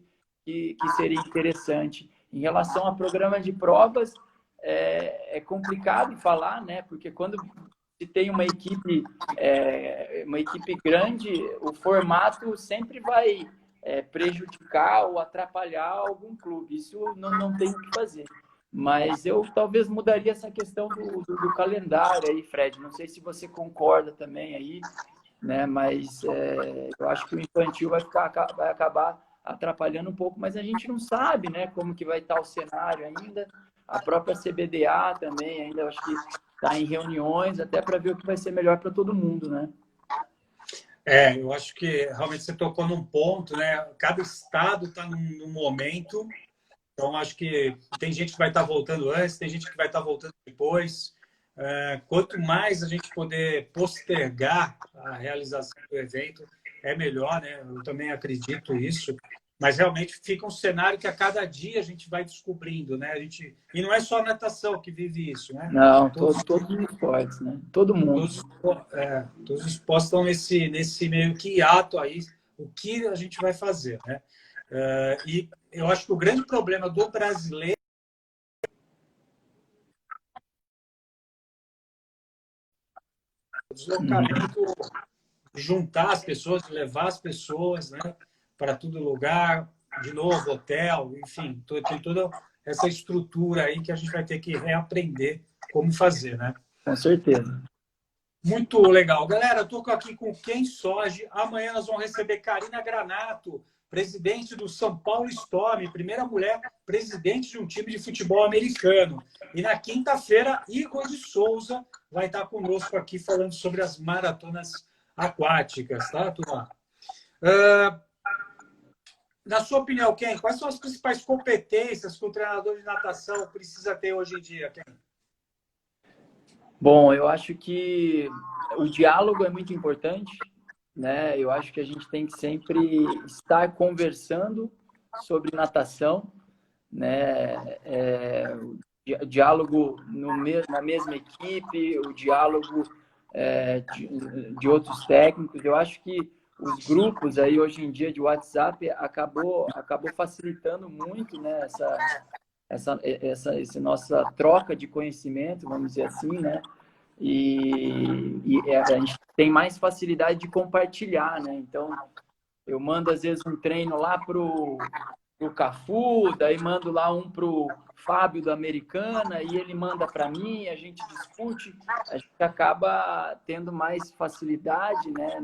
seria interessante. Em relação a programa de provas, é complicado falar, né? Porque quando se tem uma equipe grande, o formato sempre vai prejudicar ou atrapalhar algum clube. Isso não tem o que fazer. Mas eu talvez mudaria essa questão do calendário aí, Fred. Não sei se você concorda também aí, né? Mas eu acho que o infantil vai acabar atrapalhando um pouco, mas a gente não sabe, né, como que vai estar o cenário ainda. A própria CBDA também ainda, eu acho que está em reuniões até para ver o que vai ser melhor para todo mundo, né? Eu acho que realmente você tocou num ponto, né? Cada estado está num momento, então acho que tem gente que vai estar voltando antes, tem gente que vai estar voltando depois. Quanto mais a gente poder postergar a realização do evento, é melhor, né? Eu também acredito nisso. Mas realmente fica um cenário que a cada dia a gente vai descobrindo, né? E não é só a natação que vive isso, né? Não, Todos, todos os esportes, né? Todo mundo. todos os esportes estão nesse meio que hiato aí, o que a gente vai fazer, né? E eu acho que o grande problema do brasileiro é o deslocamento, juntar as pessoas, levar as pessoas, né, para todo lugar, de novo, hotel, enfim, tem toda essa estrutura aí que a gente vai ter que reaprender como fazer, né? Com certeza. Muito legal. Galera, eu estou aqui com o Ken Soji. Amanhã nós vamos receber Karina Granato, presidente do São Paulo Storm, primeira mulher presidente de um time de futebol americano. E na quinta-feira, Igor de Souza vai estar conosco aqui falando sobre as maratonas aquáticas, tá, turma? Na sua opinião, Ken, quais são as principais competências que o treinador de natação precisa ter hoje em dia, Ken? Bom, eu acho que o diálogo é muito importante, né? Eu acho que a gente tem que sempre estar conversando sobre natação, né? O diálogo na mesma equipe, o diálogo de outros técnicos. Eu acho que os grupos aí hoje em dia de WhatsApp acabou facilitando muito, né? Essa nossa troca de conhecimento, vamos dizer assim, né? E a gente tem mais facilidade de compartilhar, né? Então, eu mando, às vezes, um treino lá pro Cafu, daí mando lá um pro Fábio da Americana, e ele manda para mim, a gente discute, a gente acaba tendo mais facilidade, né,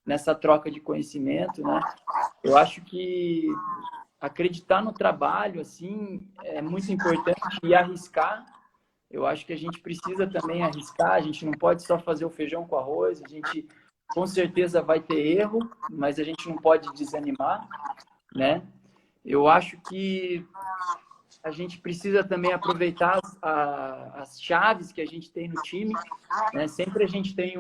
nessa troca de conhecimento, né? Eu acho que acreditar no trabalho, assim, é muito importante e arriscar. Eu acho que a gente precisa também arriscar, a gente não pode só fazer o feijão com arroz, a gente com certeza vai ter erro, mas a gente não pode desanimar, né? Eu acho que a gente precisa também aproveitar as chaves que a gente tem no time, né? Sempre a gente tem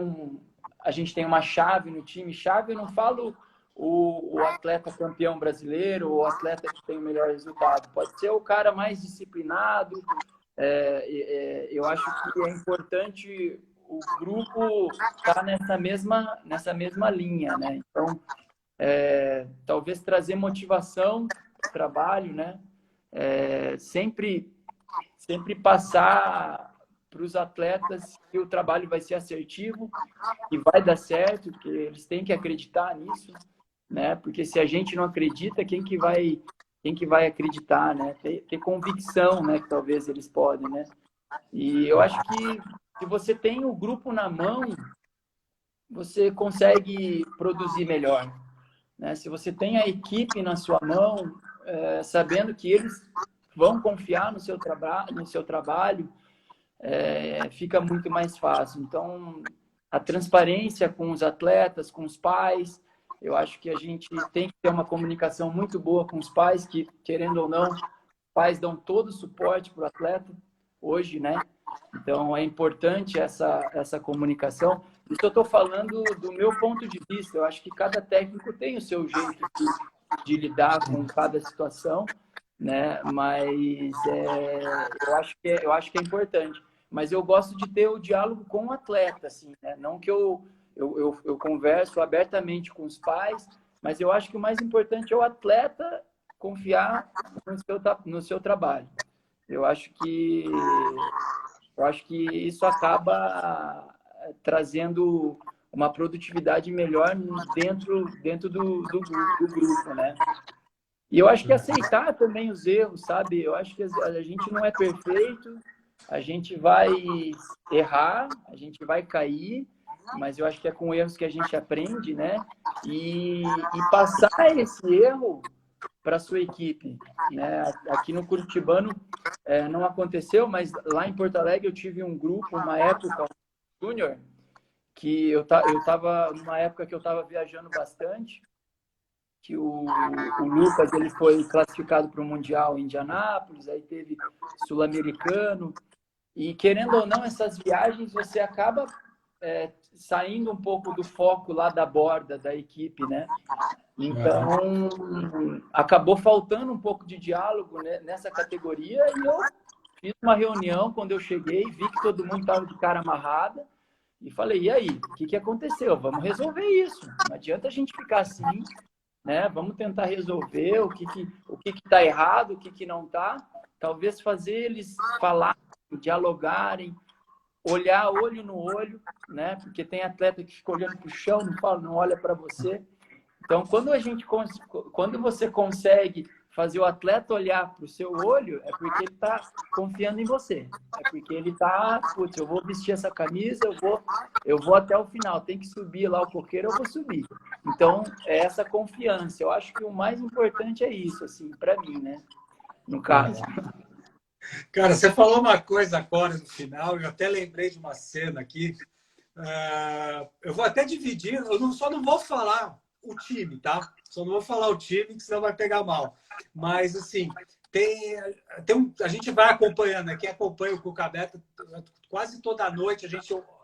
uma chave no time. Chave, eu não falo o atleta campeão brasileiro, o atleta que tem o melhor resultado. Pode ser o cara mais disciplinado. Eu acho que é importante o grupo estar nessa mesma linha, né? Então, talvez trazer motivação para o trabalho, né? Sempre passar para os atletas que o trabalho vai ser assertivo e vai dar certo, que eles têm que acreditar nisso, né? Porque se a gente não acredita, quem que vai acreditar, né? Ter convicção, né? Que talvez eles podem, né? E eu acho que se você tem o grupo na mão, você consegue produzir melhor, né? Se você tem a equipe na sua mão, sabendo que eles vão confiar no seu trabalho, fica muito mais fácil. Então, a transparência com os atletas, com os pais, eu acho que a gente tem que ter uma comunicação muito boa com os pais, que, querendo ou não, os pais dão todo o suporte para o atleta hoje, né? Então, é importante essa comunicação. Isso eu estou falando do meu ponto de vista. Eu acho que cada técnico tem o seu jeito de lidar com cada situação, né? Mas eu acho que é importante. Mas eu gosto de ter o diálogo com o atleta, assim, né? Não que eu converso abertamente com os pais, mas eu acho que o mais importante é o atleta confiar no seu trabalho. Eu acho que isso acaba trazendo uma produtividade melhor dentro do grupo, né? E eu acho que aceitar também os erros, sabe? Eu acho que a gente não é perfeito, a gente vai errar, a gente vai cair, mas eu acho que é com erros que a gente aprende, né? E passar esse erro para a sua equipe, né? Aqui no Curitibano não aconteceu, mas lá em Porto Alegre eu tive um grupo, uma época, júnior, que eu estava numa época que eu estava viajando bastante, que o Lucas ele foi classificado para o Mundial em Indianápolis, aí teve Sul-Americano, e querendo ou não, essas viagens você acaba saindo um pouco do foco lá da borda da equipe, né? Então, acabou faltando um pouco de diálogo, né, nessa categoria, e eu fiz uma reunião quando eu cheguei, vi que todo mundo estava de cara amarrada, e falei, e aí, o que aconteceu? Vamos resolver isso. Não adianta a gente ficar assim, né? Vamos tentar resolver o que está errado, o que não está. Talvez fazer eles falarem, dialogarem, olhar olho no olho, né? Porque tem atleta que fica olhando para o chão, não olha para você. Então, quando você consegue fazer o atleta olhar para o seu olho, é porque ele está confiando em você. É porque ele está, putz, eu vou vestir essa camisa, eu vou até o final. Tem que subir lá o coqueiro, eu vou subir. Então, é essa confiança. Eu acho que o mais importante é isso, assim, para mim, né? No caso. Cara, você falou uma coisa agora no final, eu até lembrei de uma cena aqui. Eu vou até dividir, só não vou falar o time, tá? Só não vou falar o time, que senão vai pegar mal. Mas, assim, a gente vai acompanhando, né? Quem acompanha o Cucabeta quase toda noite,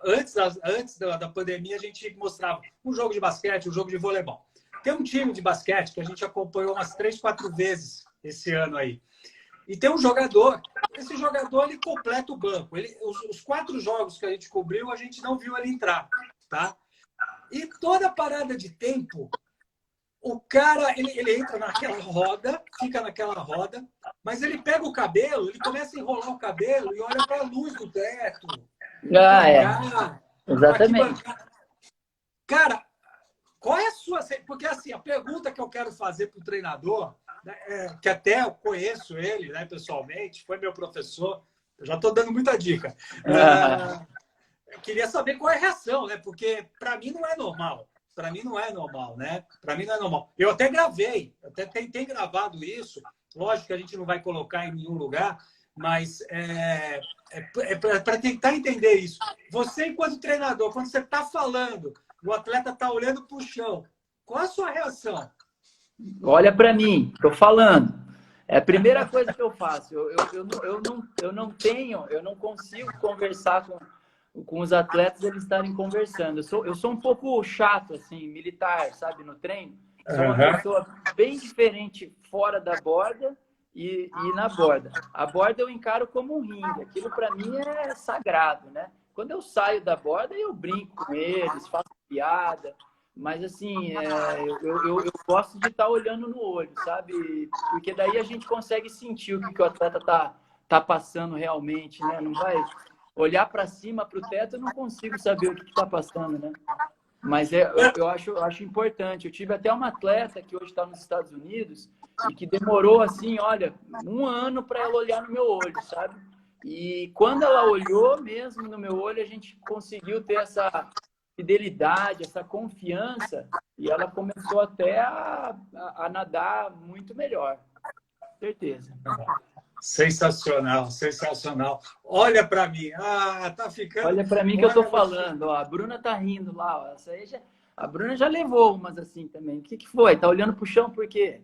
antes da pandemia, a gente mostrava um jogo de basquete, um jogo de voleibol. Tem um time de basquete que a gente acompanhou umas 3, 4 vezes esse ano aí. E tem um jogador, esse jogador ele completa o banco. Os 4 jogos que a gente cobriu, a gente não viu ele entrar, tá? E toda parada de tempo, o cara, ele entra naquela roda, fica naquela roda, mas ele pega o cabelo, ele começa a enrolar o cabelo e olha para a luz do teto. Exatamente. Cara, qual é a sua... Porque, assim, a pergunta que eu quero fazer para o treinador, né, que até eu conheço ele, né, pessoalmente, foi meu professor, eu já estou dando muita dica. Eu queria saber qual é a reação, né? Porque para mim não é normal. Para mim não é normal, né? Para mim não é normal. Eu até gravei, até tentei gravado isso. Lógico que a gente não vai colocar em nenhum lugar, mas para tentar entender isso. Você, enquanto treinador, quando você está falando, o atleta está olhando para o chão, qual a sua reação? Olha para mim, estou falando. É a primeira coisa que eu faço. Eu não consigo conversar com os atletas, eles estarem conversando. Eu sou um pouco chato, assim, militar, sabe, no treino. Sou uma pessoa bem diferente fora da borda e na borda. A borda eu encaro como um ringue. Aquilo para mim é sagrado, né? Quando eu saio da borda, eu brinco com eles, faço piada. Mas, assim, eu gosto de estar olhando no olho, sabe? Porque daí a gente consegue sentir o que o atleta tá passando realmente, né? Não vai olhar para cima, para o teto, eu não consigo saber o que está passando, né? Mas eu acho importante. Eu tive até uma atleta que hoje está nos Estados Unidos e que demorou, assim, olha, 1 ano para ela olhar no meu olho, sabe? E quando ela olhou mesmo no meu olho, a gente conseguiu ter essa fidelidade, essa confiança, e ela começou até a nadar muito melhor. Certeza. Sensacional, sensacional. Olha para mim. Ah, tá ficando. Olha para mim que eu tô falando. Ó, a Bruna tá rindo lá. Ó. Essa aí a Bruna já levou umas assim também. O que foi? Tá olhando pro chão por quê?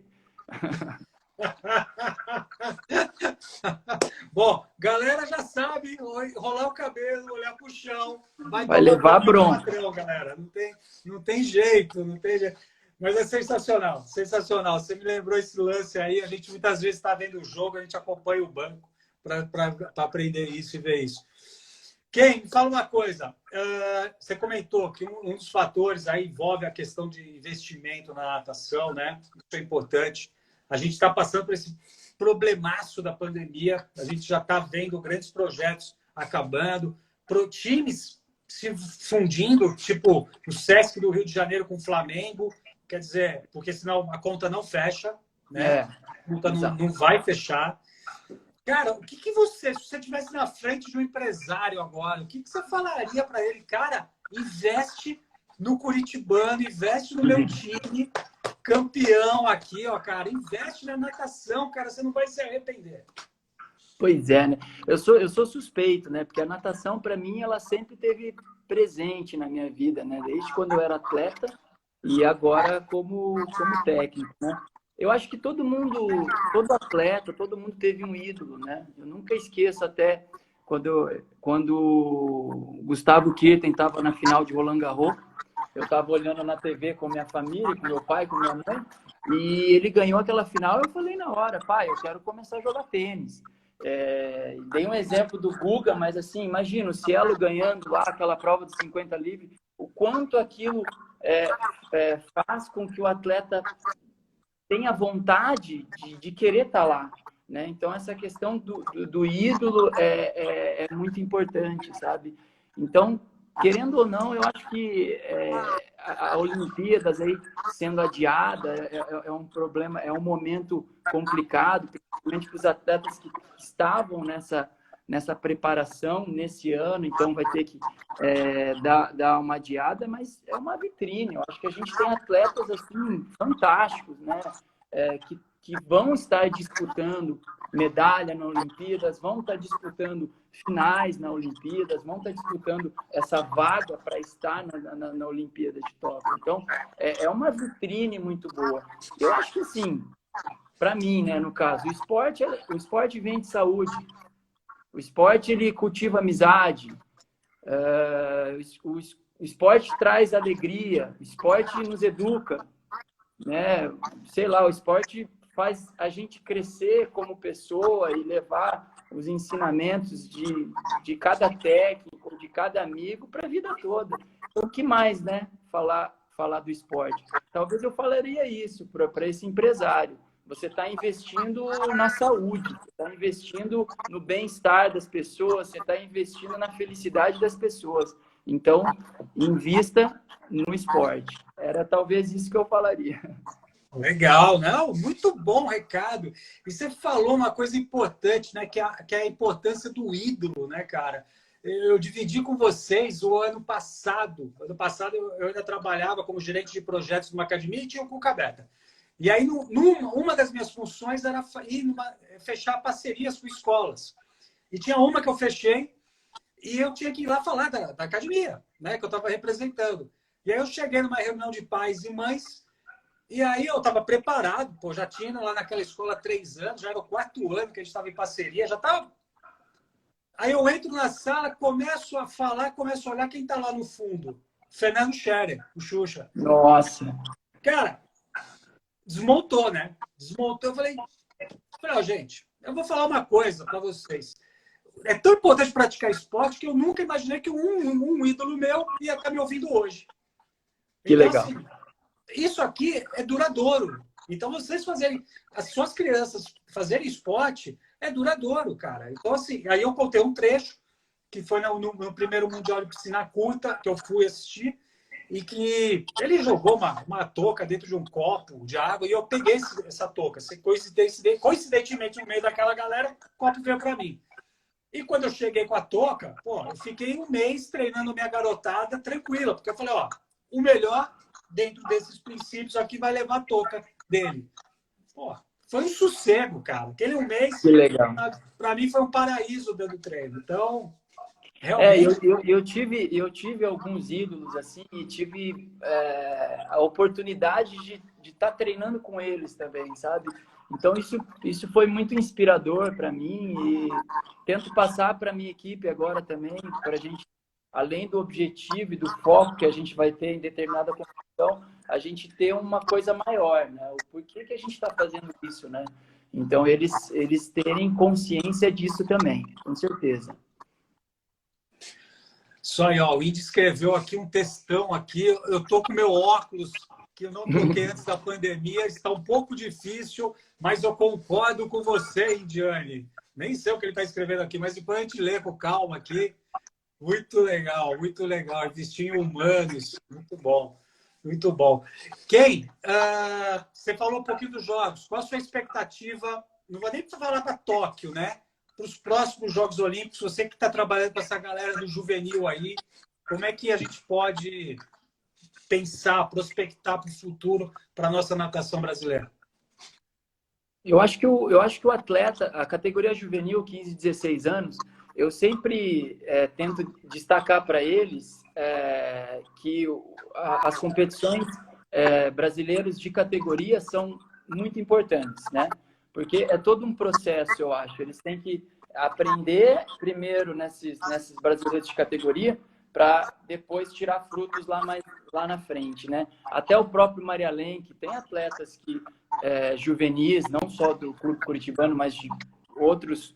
Bom, galera já sabe, rolar o cabelo, olhar pro chão, vai levar a bronca. Patrão, galera. Não tem jeito, não tem jeito. Mas é sensacional, sensacional. Você me lembrou esse lance aí. A gente muitas vezes está vendo o jogo, a gente acompanha o banco para aprender isso e ver isso. Ken, fala uma coisa. Você comentou que um dos fatores aí envolve a questão de investimento na natação, né? Isso é importante. A gente está passando por esse problemaço da pandemia. A gente já está vendo grandes projetos acabando, times se fundindo, tipo o Sesc do Rio de Janeiro com o Flamengo. Quer dizer, porque senão a conta não fecha, né? A conta não vai fechar. Cara, o que você, se você estivesse na frente de um empresário agora, o que você falaria para ele? Cara, investe no Curitibano, investe no meu time, campeão aqui, ó, cara. Investe na natação, cara, você não vai se arrepender. Pois é, né? Eu sou suspeito, né? Porque a natação, para mim, ela sempre teve presente na minha vida, né? Desde quando eu era atleta e agora como técnico, né? Eu acho que todo atleta, todo mundo teve um ídolo, né? Eu nunca esqueço até quando o Gustavo Kirten estava na final de Roland Garros, eu estava olhando na TV com minha família, com meu pai, com minha mãe, e ele ganhou aquela final, eu falei na hora, pai, eu quero começar a jogar tênis. Dei um exemplo do Guga, mas assim, imagina o Cielo ganhando lá aquela prova de 50 livre, o quanto aquilo faz com que o atleta tenha vontade de querer estar lá, né? Então, essa questão do ídolo é muito importante, sabe? Então, querendo ou não, eu acho que a Olimpíadas aí sendo adiada é um problema, é um momento complicado, principalmente para os atletas que estavam nessa preparação nesse ano, então vai ter que dar uma adiada, mas é uma vitrine. Eu acho que a gente tem atletas assim fantásticos, né? Que vão estar disputando medalha na Olimpíadas, vão estar disputando finais na Olimpíadas, vão estar disputando essa vaga para estar na Olimpíada de Tóquio. Então, é uma vitrine muito boa. Eu acho que, assim, para mim, né, no caso, o esporte vem de saúde. O esporte, ele cultiva amizade. O esporte traz alegria. O esporte nos educa, né? Sei lá, o esporte faz a gente crescer como pessoa e levar os ensinamentos de cada técnico, de cada amigo para a vida toda. Então, o que mais, né? Falar do esporte. Talvez eu falaria isso para esse empresário. Você está investindo na saúde, você está investindo no bem-estar das pessoas, você está investindo na felicidade das pessoas. Então, invista no esporte. Era talvez isso que eu falaria. Legal, não? Muito bom recado. E você falou uma coisa importante, né? Que é a importância do ídolo, né, cara? eu dividi com vocês o ano passado. Ano passado eu ainda trabalhava como gerente de projetos numa academia e tinha o Cuca Beta. E aí, uma das minhas funções era fechar parcerias com escolas. E tinha uma que eu fechei e eu tinha que ir lá falar da academia, né, que eu estava representando. E aí eu cheguei numa reunião de pais e mães, e aí eu estava preparado, pô, já tinha lá naquela escola 3 anos, já era o 4º ano que a gente estava em parceria, já estava... Aí eu entro na sala, começo a falar, começo a olhar quem está lá no fundo. Fernando Scherer, o Xuxa. Nossa. Cara, desmontou, né? Desmontou. Eu falei, ó, gente, eu vou falar uma coisa para vocês. É tão importante praticar esporte que eu nunca imaginei que um ídolo meu ia estar me ouvindo hoje. Que então, legal. Assim, isso aqui é duradouro. Então, vocês fazerem, as suas crianças fazerem esporte é duradouro, cara. Então, assim, aí eu contei um trecho que foi no primeiro Mundial de Piscina Curta, que eu fui assistir, e que ele jogou uma touca dentro de um copo de água, e eu peguei essa touca. Coincidentemente, no meio daquela galera, o copo veio para mim. E quando eu cheguei com a touca, pô, eu fiquei um mês treinando minha garotada tranquila, porque eu falei, ó, o melhor dentro desses princípios aqui vai levar a touca dele. Pô, foi um sossego, cara. Aquele um mês, Que legal. para mim, foi um paraíso dentro do treino. Então, realmente... Eu tive alguns ídolos, assim, e tive a oportunidade de estar treinando com eles também, sabe? Então, isso foi muito inspirador para mim e tento passar para a minha equipe agora também, para a gente, além do objetivo e do foco que a gente vai ter em determinada competição, a gente ter uma coisa maior, né? O porquê que a gente está fazendo isso, né? Então, eles terem consciência disso também, com certeza. Isso aí, ó, o Indy escreveu aqui um textão aqui. Eu tô com meu óculos, que eu não troquei antes da pandemia. Está um pouco difícil, mas eu concordo com você, Indiane. Nem sei o que ele está escrevendo aqui, mas depois a gente lê com calma aqui. Muito legal, muito legal. Investir em humanos, muito bom. Muito bom. Kay, você falou um pouquinho dos jogos. Qual a sua expectativa? Não vou nem falar para Tóquio, né? Para os próximos Jogos Olímpicos, você que está trabalhando com essa galera do juvenil aí, como é que a gente pode pensar, prospectar para o futuro para a nossa natação brasileira? Eu acho que o atleta, a categoria juvenil, 15, 16 anos, eu sempre tento destacar para eles que as competições brasileiras de categoria são muito importantes, né? Porque é todo um processo, eu acho. Eles têm que aprender primeiro nesses brasileiros de categoria para depois tirar frutos lá na frente, né? Até o próprio Maria Além, que tem atletas juvenis, não só do Clube Curitibano, mas de outros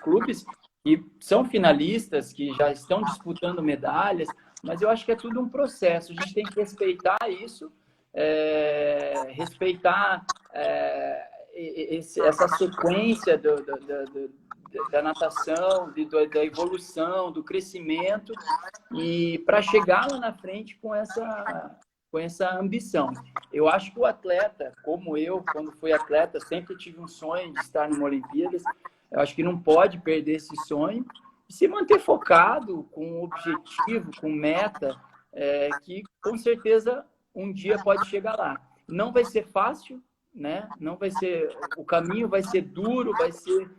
clubes, e são finalistas que já estão disputando medalhas, mas eu acho que é tudo um processo. A gente tem que respeitar isso, respeitar essa sequência da natação, da evolução, do crescimento, e para chegar lá na frente com essa ambição. Eu acho que o atleta, como eu, quando fui atleta, sempre tive um sonho de estar numa Olimpíadas. Eu acho que não pode perder esse sonho e se manter focado, com objetivo, com meta, que com certeza um dia pode chegar lá. Não vai ser fácil, né? Não vai ser, o caminho vai ser duro, vai ser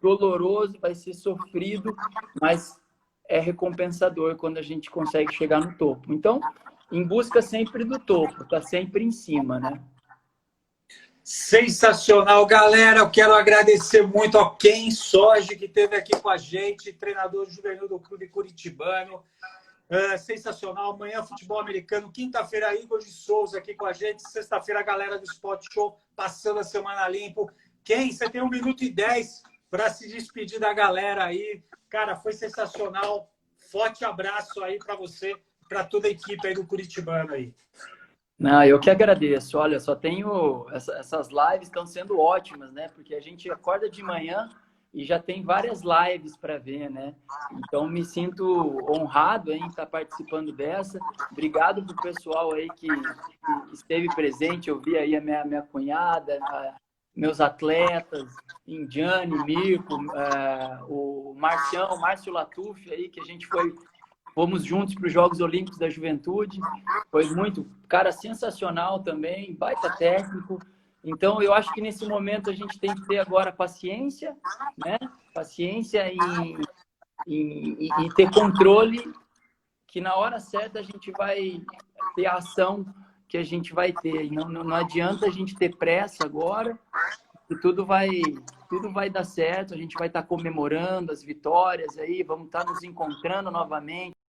doloroso, vai ser sofrido, mas é recompensador quando a gente consegue chegar no topo. Então, em busca sempre do topo, tá sempre em cima, né? Sensacional, galera. Eu quero agradecer muito ao Ken Soji, que esteve aqui com a gente, treinador juvenil do Clube Curitibano. Sensacional. Amanhã, futebol americano. Quinta-feira, Igor de Souza aqui com a gente. Sexta-feira, a galera do Sport Show passando a semana limpo. Ken, você tem 1 minuto e 10 para se despedir da galera aí. Cara, foi sensacional. Forte abraço aí para você, para toda a equipe aí do Curitibano aí. Não, eu que agradeço. Olha, só tenho... Essas lives estão sendo ótimas, né? Porque a gente acorda de manhã e já tem várias lives para ver, né? Então, me sinto honrado em estar participando dessa. Obrigado pro pessoal aí que esteve presente. Eu vi aí a minha cunhada, meus atletas, Indiane, Mirko, o Marcião, Márcio Latuf, aí, que a gente fomos juntos para os Jogos Olímpicos da Juventude. Foi muito, cara, sensacional também, baita técnico. Então, eu acho que nesse momento a gente tem que ter agora paciência, né? Paciência e ter controle, que na hora certa a gente vai ter a ação que a gente vai ter. E não adianta a gente ter pressa agora, que tudo vai dar certo, a gente vai estar comemorando as vitórias aí, vamos estar nos encontrando novamente.